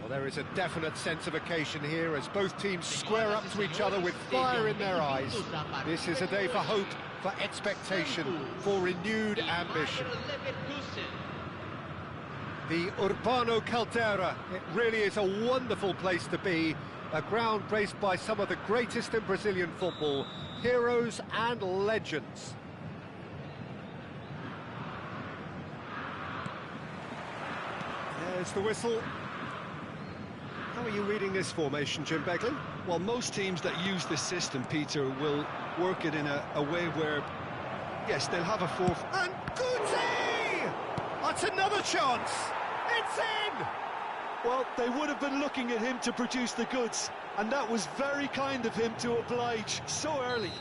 Well, there is a definite sense of occasion here as both teams square up to each other with fire in their eyes. This is a day for hope, for expectation, for renewed ambition. The Urbano Caldera, it really is a wonderful place to be, a ground graced by some of the greatest in Brazilian football, heroes and legends. There's the whistle. How are you reading this formation, Jim Beglin? Well, most teams that use this system, Peter, will work it in a way where, yes, they'll have a fourth. And Guti! That's another chance! It's in! Well, they would have been looking at him to produce the goods, and that was very kind of him to oblige so early.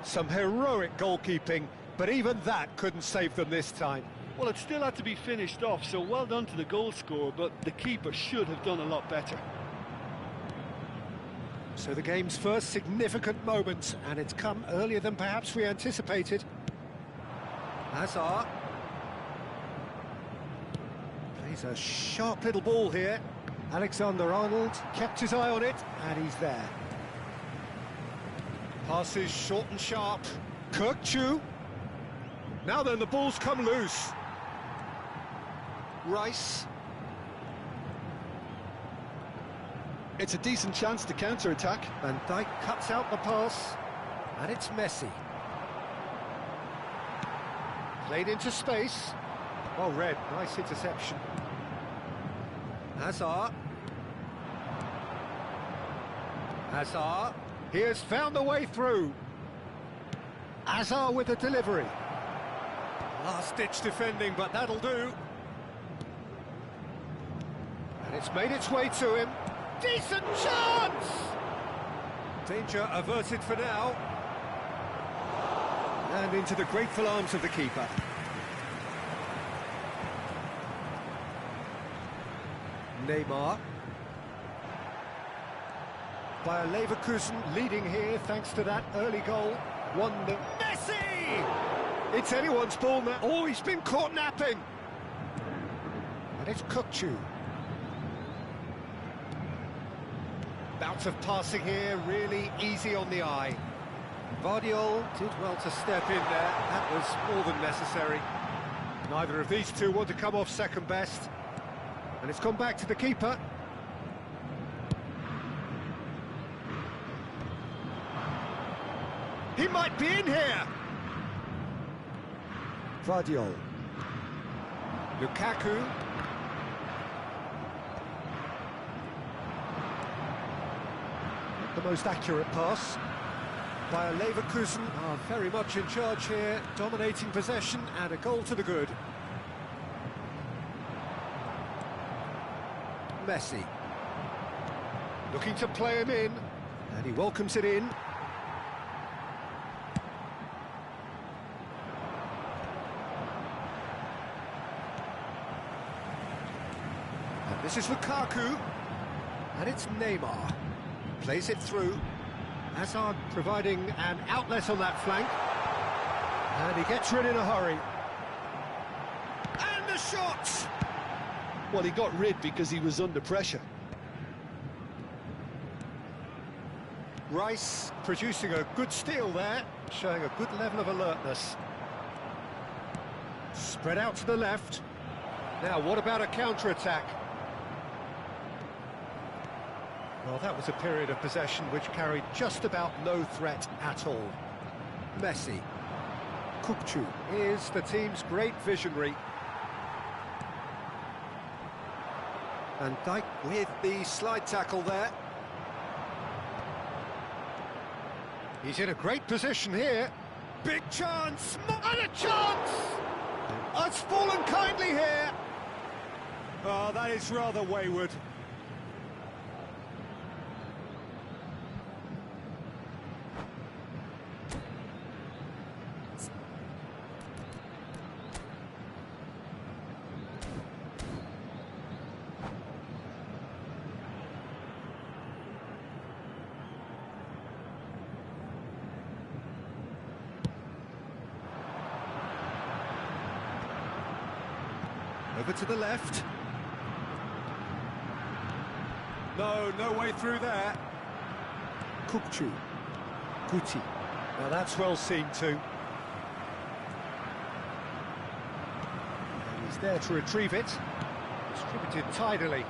Some heroic goalkeeping, but even that couldn't save them this time. Well, it still had to be finished off, so well done to the goal scorer, but the keeper should have done a lot better. So the game's first significant moment, and it's come earlier than perhaps we anticipated. Hazard. Plays a sharp little ball here. Alexander-Arnold kept his eye on it, and he's there. Passes short and sharp. Kirkchu. Now then, the ball's come loose. Rice. It's a decent chance to counter-attack. Van Dijk cuts out the pass, and it's Messi. Played into space. Well read, nice interception. Hazard. Hazard. He has found a way through. Hazard with a delivery. Last-ditch defending, but that'll do. And it's made its way to him. Decent chance! Danger averted for now. And into the grateful arms of the keeper. Neymar. Bayer Leverkusen leading here thanks to that early goal. Messi! It's anyone's ball now. Oh, he's been caught napping. And it's Kirkchu. Bout of passing here, really easy on the eye. Vardiol did well to step in there. That was more than necessary. Neither of these two want to come off second best. And it's gone back to the keeper. He might be in here. Vardiol. Lukaku. Not the most accurate pass. Bayer Leverkusen are very much in charge here, dominating possession and a goal to the good. Messi. Looking to play him in, and he welcomes it in. And this is Lukaku, and it's Neymar. Plays it through. Hazard providing an outlet on that flank. And he gets rid in a hurry. And the shot! Well, he got rid because he was under pressure. Rice producing a good steal there, showing a good level of alertness. Spread out to the left. Now, what about a counter-attack? Well, that was a period of possession which carried just about no threat at all. Messi. Kirkchu is the team's great visionary. Van Dijk with the slide tackle there. He's in a great position here. Big chance! And a chance! Oh, it's fallen kindly here. Oh, that is rather wayward. Over to the left. No, no way through there. Kukchu. Guti. Now that's well seen too. And he's there to retrieve it. Distributed tidily.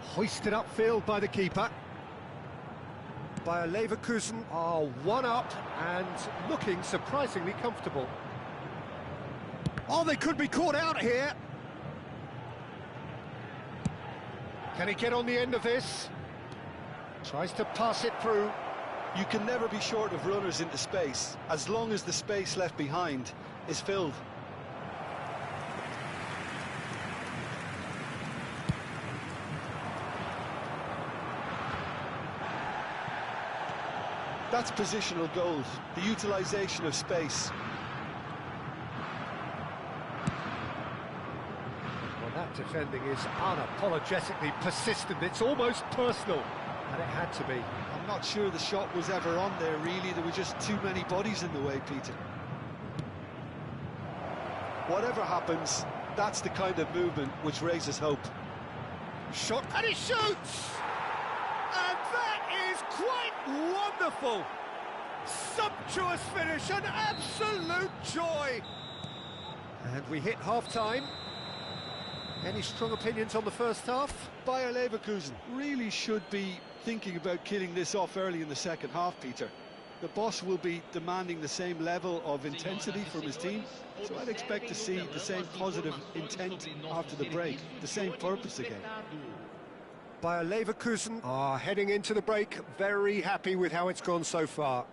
Hoisted upfield by the keeper. Bayer Leverkusen are one up and looking surprisingly comfortable. Oh, they could be caught out here. Can he get on the end of this? Tries to pass it through. You can never be short of runners into space, as long as the space left behind is filled. That's positional goals, the utilisation of space. Well, that defending is unapologetically persistent. It's almost personal, and it had to be. I'm not sure the shot was ever on there, really. There were just too many bodies in the way, Peter. Whatever happens, that's the kind of movement which raises hope. Shot, and he shoots! And that is quite wonderful! Sumptuous finish, an absolute joy! And we hit half-time. Any strong opinions on the first half? Bayer Leverkusen really should be thinking about killing this off early in the second half, Peter. The boss will be demanding the same level of intensity from his team, so I'd expect to see the same positive intent after the break, the same purpose again. Bayer Leverkusen are heading into the break very happy with how it's gone so far.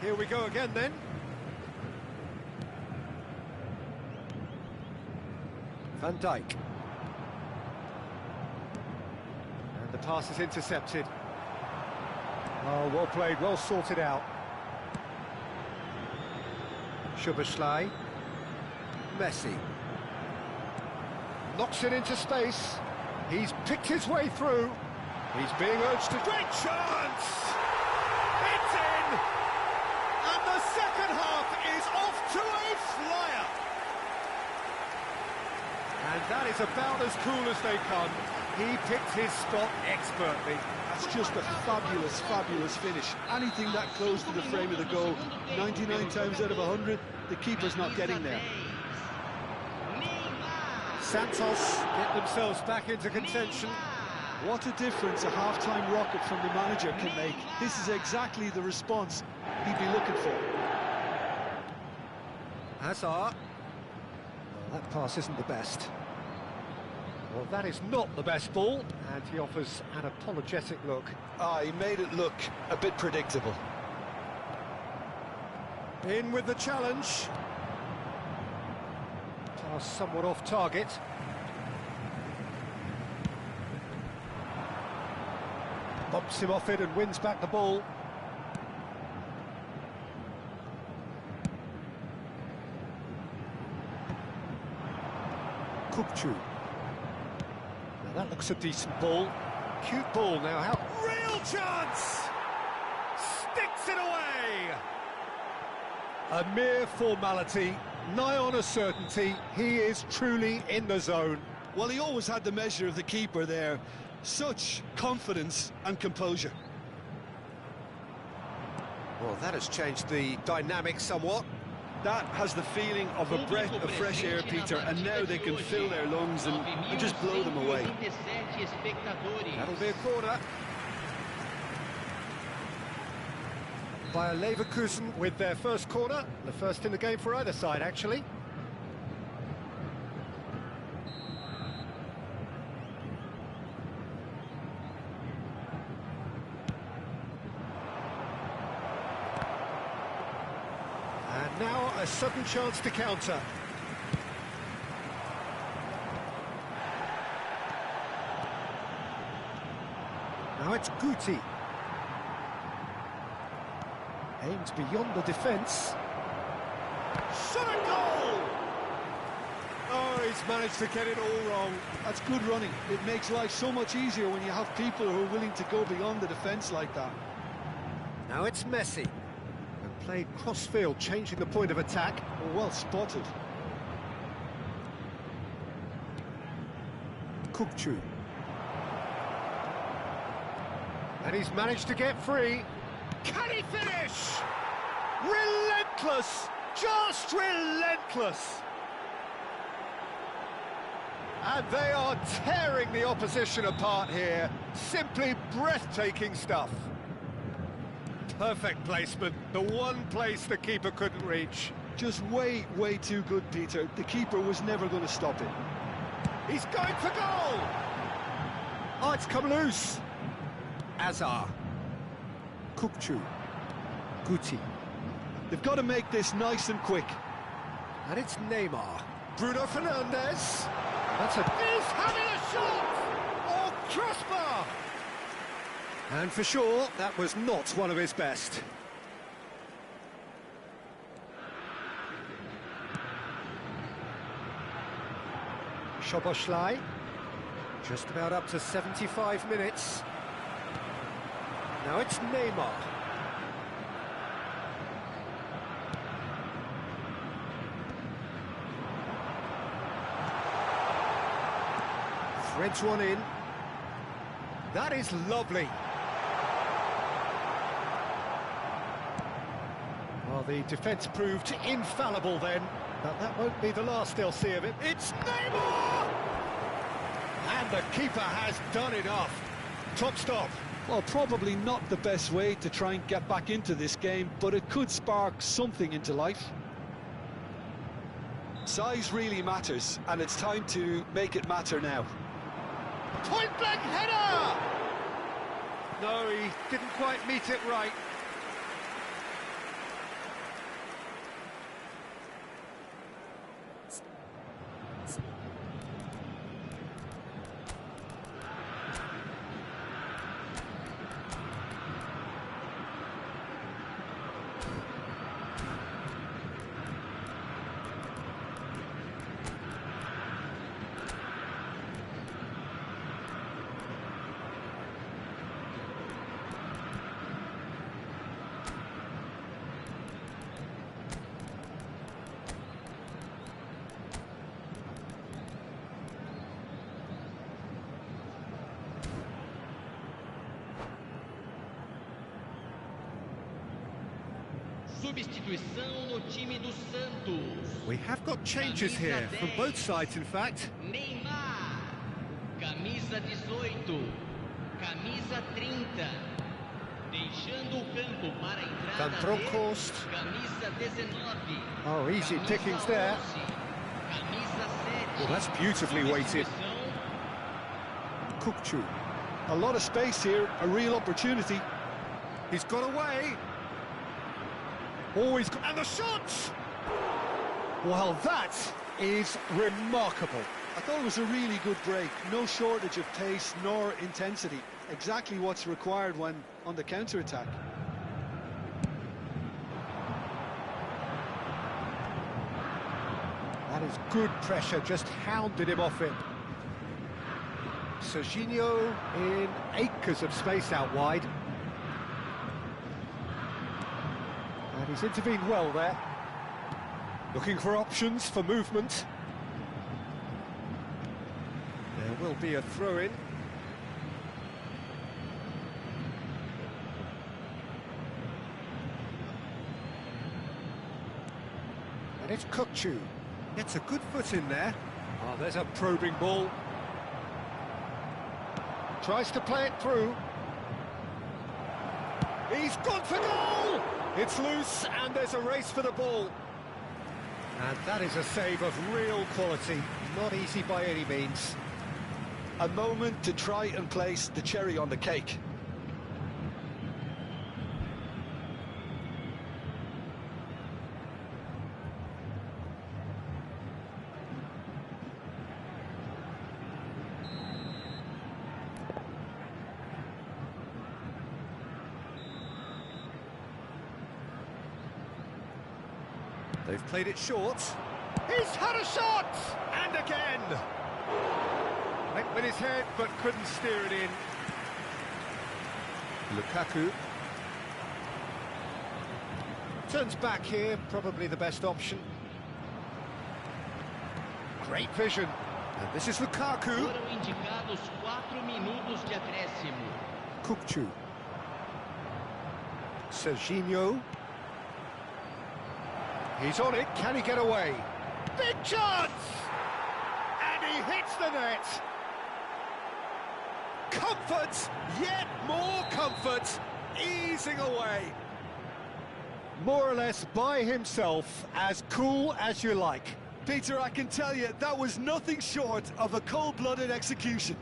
Here we go again then. Van Dijk. And the pass is intercepted. Oh, well played, well sorted out. Szoboszlai. Messi. Knocks it into space. He's picked his way through. He's being urged to... Great chance! It's in! And the second half is off to a flyer. And that is about as cool as they come. He picked his spot expertly. That's just a fabulous, fabulous finish. Anything that close to the frame of the goal, 99 times out of 100, the keeper's not getting there. Santos get themselves back into contention. What a difference a half-time rocket from the manager can make. This is exactly the response he'd be looking for. Hazard. Well, that pass isn't the best. Well, that is not the best ball, and he offers an apologetic look. He made it look a bit predictable. In with the challenge. Pass somewhat off target. Bumps him off it and wins back the ball. Kukchu. Now that looks a decent ball. Cute ball now. How real chance! Sticks it away! A mere formality, nigh on a certainty. He is truly in the zone. Well, he always had the measure of the keeper there. Such confidence and composure. Well, that has changed the dynamic somewhat. That has the feeling of a breath of fresh air, Peter, and now they can fill their lungs and just blow them away. That'll be a corner. Bayer Leverkusen with their first corner, the first in the game for either side, actually. And now a sudden chance to counter. Now it's Guti. Aims beyond the defence. Shot a goal! Oh, he's managed to get it all wrong. That's good running. It makes life so much easier when you have people who are willing to go beyond the defence like that. Now it's Messi. And played cross-field, changing the point of attack. Oh, well spotted. Kukçu. And he's managed to get free. Can he finish? Relentless! Just relentless! And they are tearing the opposition apart here. Simply breathtaking stuff. Perfect placement, the one place the keeper couldn't reach. Just way too good, Peter. The keeper was never going to stop it. He's going for goal! Oh, it's come loose. Azar. Kukçu. Guti. They've got to make this nice and quick. And it's Neymar. Bruno Fernandes. That's a... He's having a shot! Oh, crossbar! And for sure, that was not one of his best. Szoboszlai. Just about up to 75 minutes. Now it's Neymar. Threads one in. That is lovely. Well, the defence proved infallible then, but that won't be the last they'll see of it. It's Neymar! And the keeper has done enough. Top stop. Well, probably not the best way to try and get back into this game, but it could spark something into life. Size really matters, and it's time to make it matter now. Point-blank header! No, he didn't quite meet it right. Substituição no time do Santos. We have got changes here, from both sides in fact. Neymar. Camisa 18. Camisa 30. Deixando o campo para a entrada Dantrokost. Camisa 19. Oh, easy Camisa pickings there. 11. Camisa 7. Well, that's beautifully weighted. Kukçu. A lot of space here, a real opportunity. He's got away. Oh, he's got... And the shots! Well, that is remarkable. I thought it was a really good break. No shortage of pace nor intensity. Exactly what's required when on the counter-attack. That is good pressure, just hounded him off it. Serginho in acres of space out wide. And he's intervened well there. Looking for options for movement. There will be a throw-in. And it's Kukçu. Gets a good foot in there. Oh, there's a probing ball. Tries to play it through. He's gone for goal! It's loose and there's a race for the ball. And that is a save of real quality. Not easy by any means. A moment to try and place the cherry on the cake. They've played it short. He's had a shot! And again! Went with his head, but couldn't steer it in. Lukaku. Turns back here, probably the best option. Great vision. And this is Lukaku. Foram indicados 4 minutos de acréscimo. Kukçu. Serginho. He's on it, can he get away? Big chance! And he hits the net! Comfort, yet more comfort, easing away. More or less by himself, as cool as you like. Peter, I can tell you, that was nothing short of a cold-blooded execution.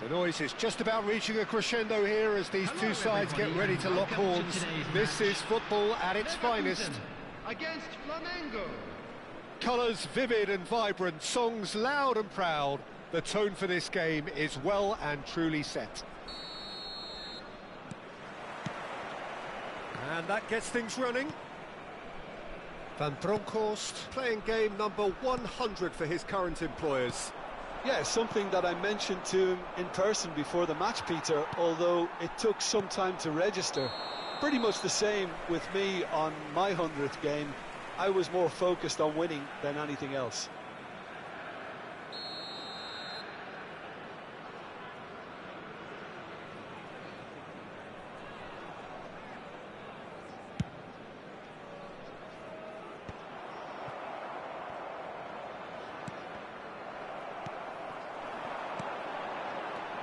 The noise is just about reaching a crescendo here as these two sides get ready to lock horns. This is football at its finest. Against Flamengo. Colours vivid and vibrant, songs loud and proud. The tone for this game is well and truly set. And that gets things running. Van Bronckhorst playing game number 100 for his current employers. Yeah, something that I mentioned to him in person before the match, Peter, although it took some time to register. Pretty much the same with me on my 100th game. I was more focused on winning than anything else.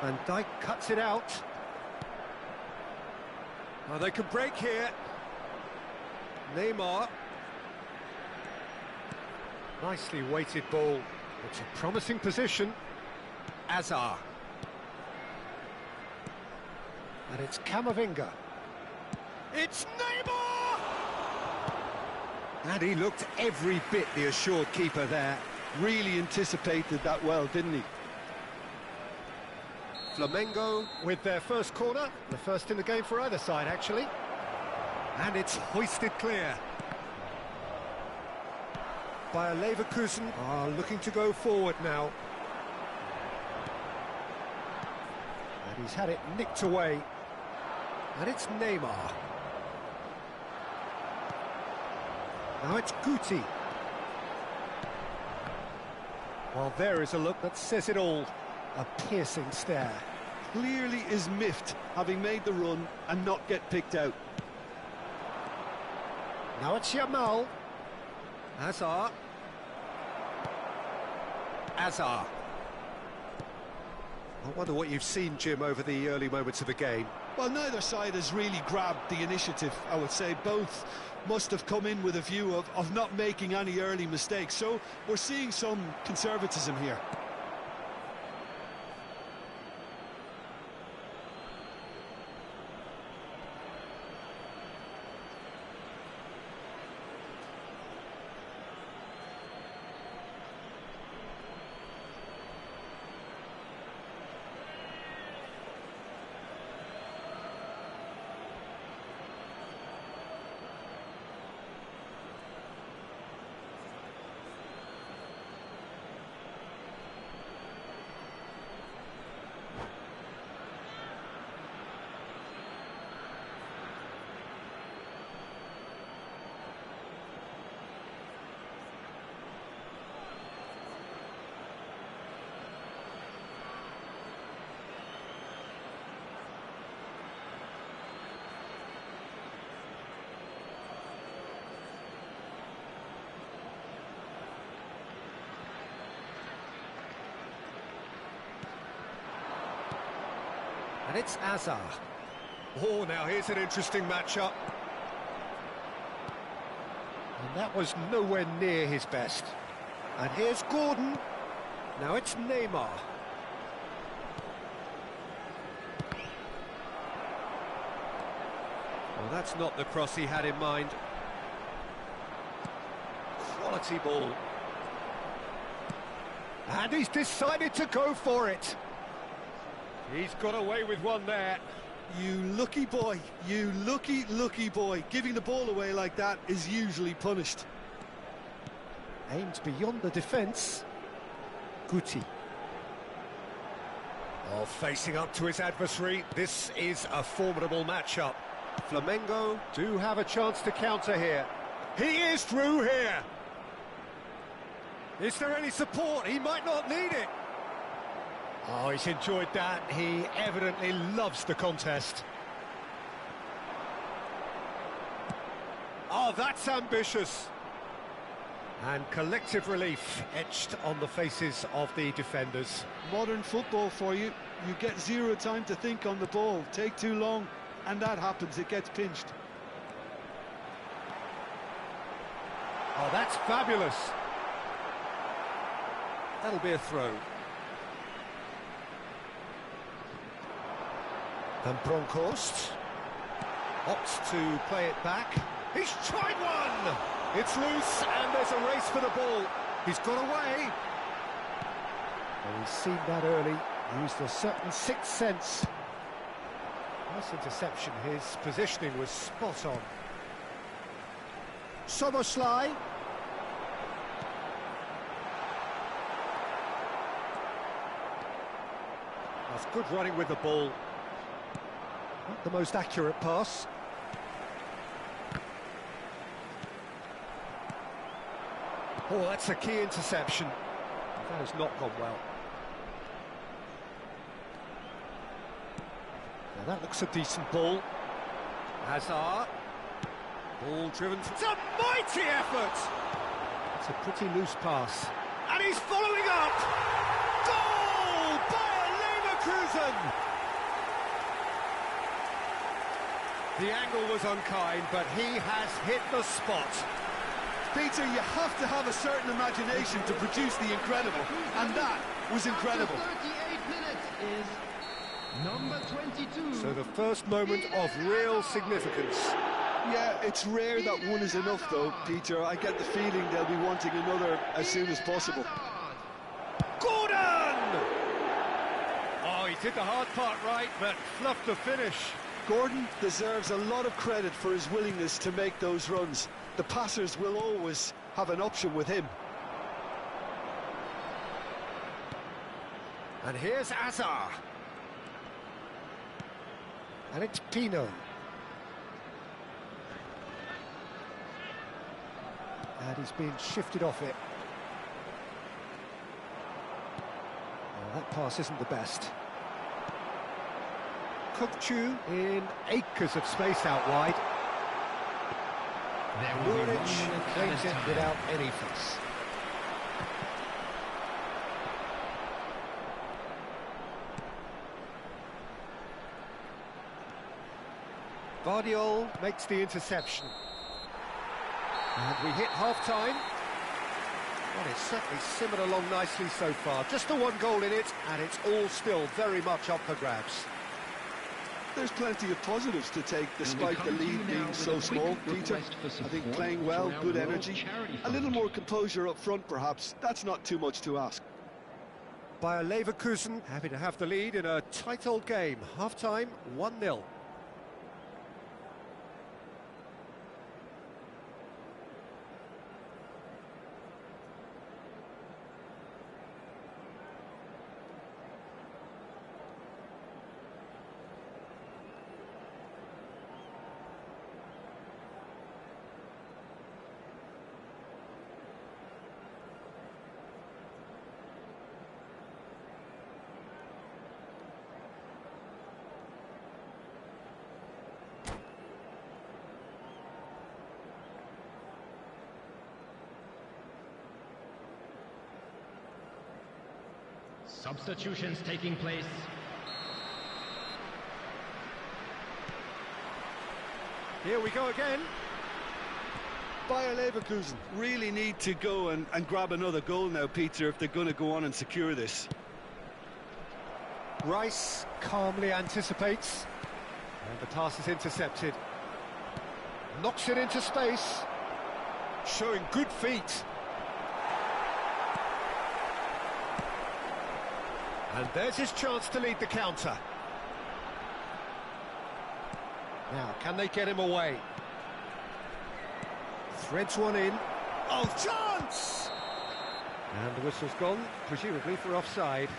Van Dijk cuts it out. Oh, they can break here. Neymar. Nicely weighted ball. It's a promising position. Azar. And it's Camavinga. It's Neymar! And he looked every bit the assured keeper there. Really anticipated that well, didn't he? Flamengo with their first corner, the first in the game for either side, actually. And it's hoisted clear. Bayer Leverkusen are looking to go forward now. And he's had it nicked away. And it's Neymar. Now it's Guti. Well, there is a look that says it all. A piercing stare. Clearly is miffed, having made the run and not get picked out. Now it's Yamal. Azar. Azar. I wonder what you've seen, Jim, over the early moments of the game. Well, neither side has really grabbed the initiative, I would say. Both must have come in with a view of not making any early mistakes. So we're seeing some conservatism here. And it's Azar. Oh, now here's an interesting matchup. And that was nowhere near his best. And here's Gordon. Now it's Neymar. Well, that's not the cross he had in mind. Quality ball. And he's decided to go for it. He's got away with one there. You lucky boy, you lucky, lucky boy. Giving the ball away like that is usually punished. Aimed beyond the defence. Guti. Oh, facing up to his adversary. This is a formidable matchup. Flamengo do have a chance to counter here. He is through here. Is there any support? He might not need it. Oh, he's enjoyed that. He evidently loves the contest. Oh, that's ambitious. And collective relief etched on the faces of the defenders. Modern football for you. You get zero time to think on the ball. Take too long, and that happens. It gets pinched. Oh, that's fabulous. That'll be a throw. Van Bronckhorst opts to play it back. He's tried one! It's loose, and there's a race for the ball. He's got away. Well, he's seen that early, used a certain sixth sense. Nice interception, his positioning was spot on. Soboslai. That's good running with the ball. Not the most accurate pass. Oh, that's a key interception. That has not gone well. Now that looks a decent ball. Hazard. Ball driven. It's a mighty effort! It's a pretty loose pass. And he's following up! Goal! Bayer Leverkusen! The angle was unkind, but he has hit the spot. Peter, you have to have a certain imagination to produce the incredible, and that was incredible. After 38 minutes is number 22. So the first moment of real significance. Yeah, it's rare that one is enough, though, Peter. I get the feeling they'll be wanting another as soon as possible. Gordon! Oh, he did the hard part right, but fluffed the finish. Gordon deserves a lot of credit for his willingness to make those runs. The passers will always have an option with him. And here's Azar. And it's Pino. And he's being shifted off it. Well, that pass isn't the best. Kukcu in acres of space out wide. There will be 1 Muric minute claims added it time. without any fuss. Guardiola makes the interception. And we hit half-time. Well, it's certainly simmered along nicely so far. Just the one goal in it, and it's all still very much up for grabs. There's plenty of positives to take, despite the lead being so small, Peter. I think playing well, good energy, a little more composure up front, perhaps. That's not too much to ask. Bayer Leverkusen happy to have the lead in a tight old game. Half-time, 1-0. Substitutions taking place. Here we go again. Bayer Leverkusen really need to go and grab another goal now, Peter, if they're going to go on and secure this. Rice calmly anticipates. And the pass is intercepted. Knocks it into space. Showing good feet. And there's his chance to lead the counter. Now, can they get him away? Threads one in. Oh, chance! And the whistle's gone, presumably for offside.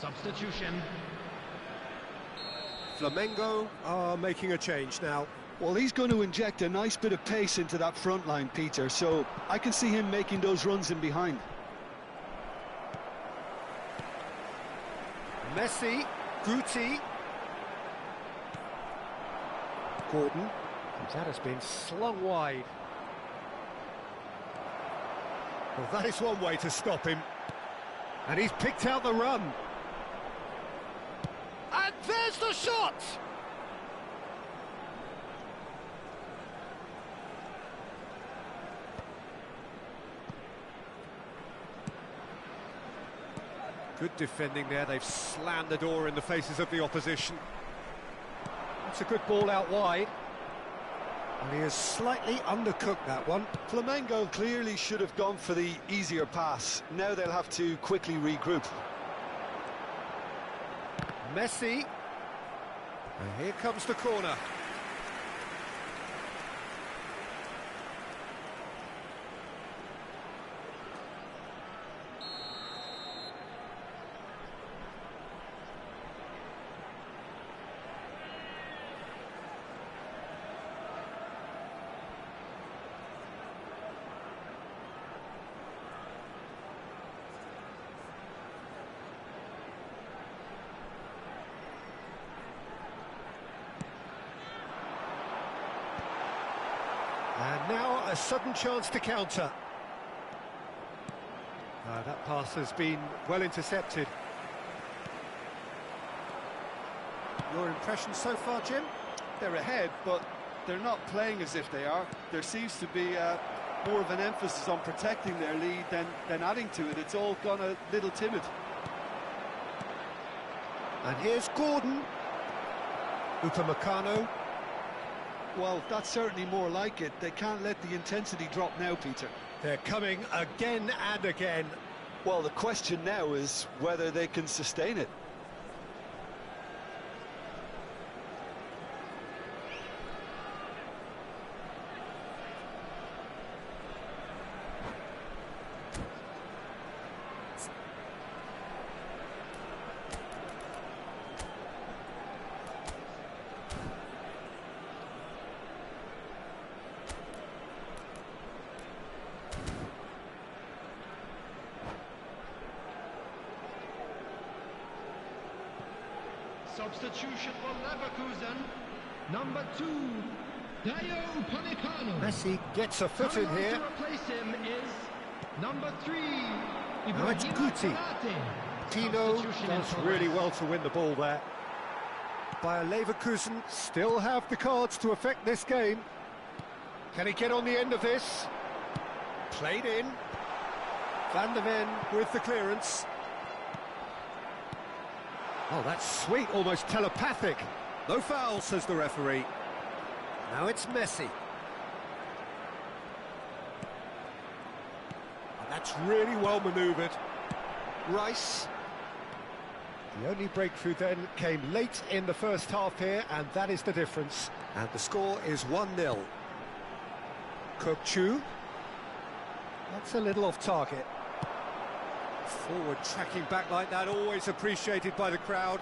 Substitution. Flamengo are making a change now. Well, he's going to inject a nice bit of pace into that front line, Peter, so I can see him making those runs in behind. Messi, Guti. Gordon. That has been slung wide. Well, that is one way to stop him. And he's picked out the run. And there's the shot! Good defending there. They've slammed the door in the faces of the opposition. That's a good ball out wide. And he has slightly undercooked that one. Flamengo clearly should have gone for the easier pass. Now they'll have to quickly regroup. Messi. And here comes the corner. And now a sudden chance to counter. That pass has been well intercepted. Your impression so far, Jim? They're ahead, but they're not playing as if they are. There seems to be more of an emphasis on protecting their lead than adding to it. It's all gone a little timid. And here's Gordon. Upamecano. Well, that's certainly more like it. They can't let the intensity drop now, Peter. They're coming again and again. Well, the question now is whether they can sustain it. Substitution for Leverkusen, number 2, Dayo Upamecano. Messi gets a foot in here. To replace him is number 3, Now it's Guti. Tino does really well to win the ball there. Bayer Leverkusen still have the cards to affect this game. Can he get on the end of this? Played in. Van der Ven with the clearance. Oh, that's sweet, almost telepathic. No foul, says the referee. Now it's Messi. And that's really well manoeuvred. Rice. The only breakthrough then came late in the first half here, and that is the difference. And the score is 1-0. Kökçü. That's a little off target. Forward tracking back like that, always appreciated by the crowd.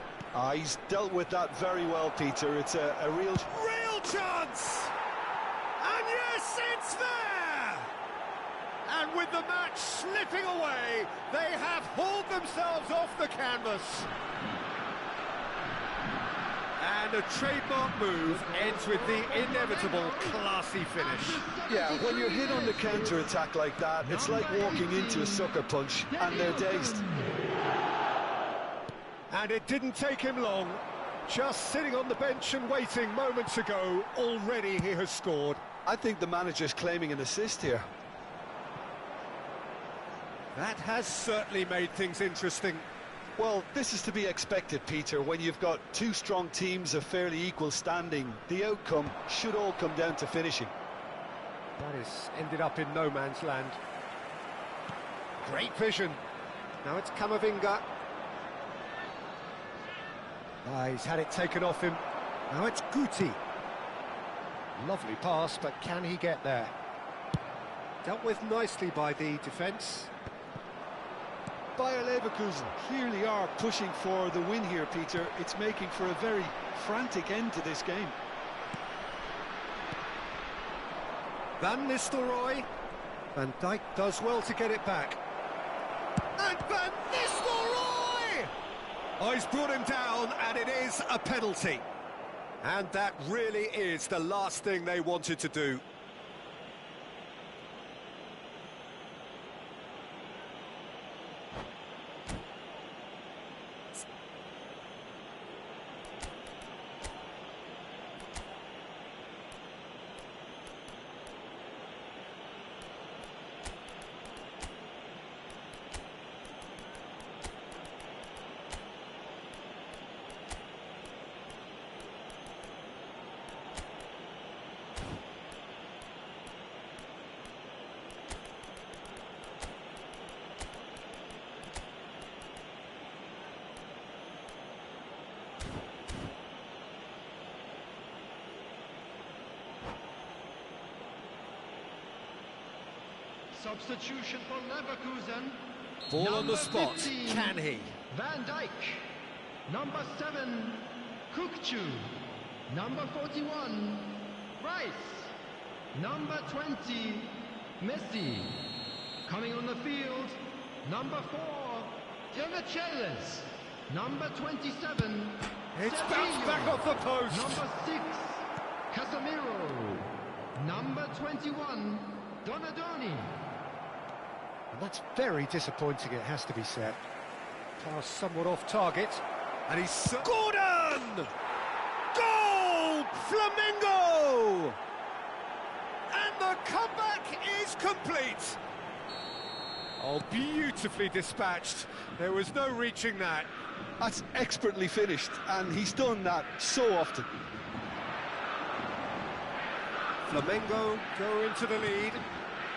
He's dealt with that very well, Peter. It's a real chance! And yes, it's there! And with the match slipping away, they have hauled themselves off the canvas. And a trademark move ends with the inevitable classy finish. Yeah, when you're hit on the counter-attack like that, it's like walking into a sucker punch, and they're dazed. And it didn't take him long. Just sitting on the bench and waiting moments ago, already he has scored. I think the manager's claiming an assist here. That has certainly made things interesting. Well, this is to be expected, Peter. When you've got two strong teams of fairly equal standing, the outcome should all come down to finishing. That is ended up in no man's land. Great vision. Now it's Camavinga. He's had it taken off him. Now it's Guti. Lovely pass, but can he get there? Dealt with nicely by the defence. Bayer Leverkusen clearly are pushing for the win here, Peter. It's making for a very frantic end to this game. Van Nistelrooy. Van Dijk does well to get it back. And Van Nistelrooy! Oh, he's brought him down, and it is a penalty. And that really is the last thing they wanted to do. Substitution for Leverkusen. Ball on Number the spot. 15, Can he? Van Dijk. Number 7, Kukcu. Number 41, Rice. Number 20, Messi. Coming on the field, number 4, Demichelis. Number 27, It's Serginho. bounced back off the post. Number 6, Casemiro. Number 21, Donadoni. And that's very disappointing, it has to be said. Pass somewhat off target. And he's... Gordon! Goal! Flamengo! And the comeback is complete. Oh, beautifully dispatched. There was no reaching that. That's expertly finished, and he's done that so often. Flamengo go into the lead.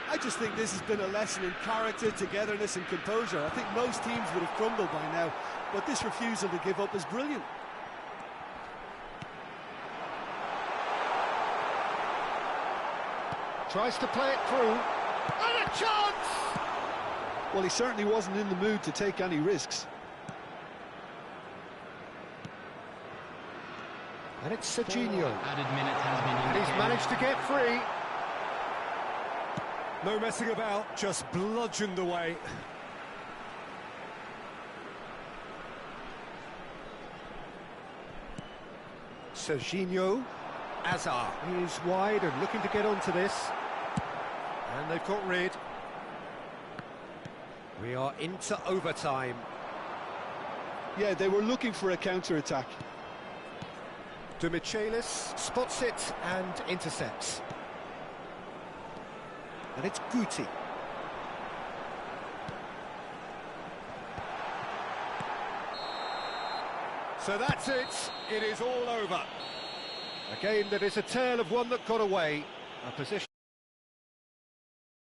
I just think this has been a lesson in character, togetherness and composure. I think most teams would have crumbled by now, but this refusal to give up is brilliant. Tries to play it through. And a chance! Well, he certainly wasn't in the mood to take any risks. And it's Serginho. Added minutes has been And he's managed to get free. No messing about, just bludgeoned away. Serginho. Azar is wide and looking to get onto this. And they've got rid. We are into overtime. Yeah, they were looking for a counter-attack. Demichelis spots it and intercepts. And it's Guti. So that's it. It is all over. A game that is a tale of one that got away. A position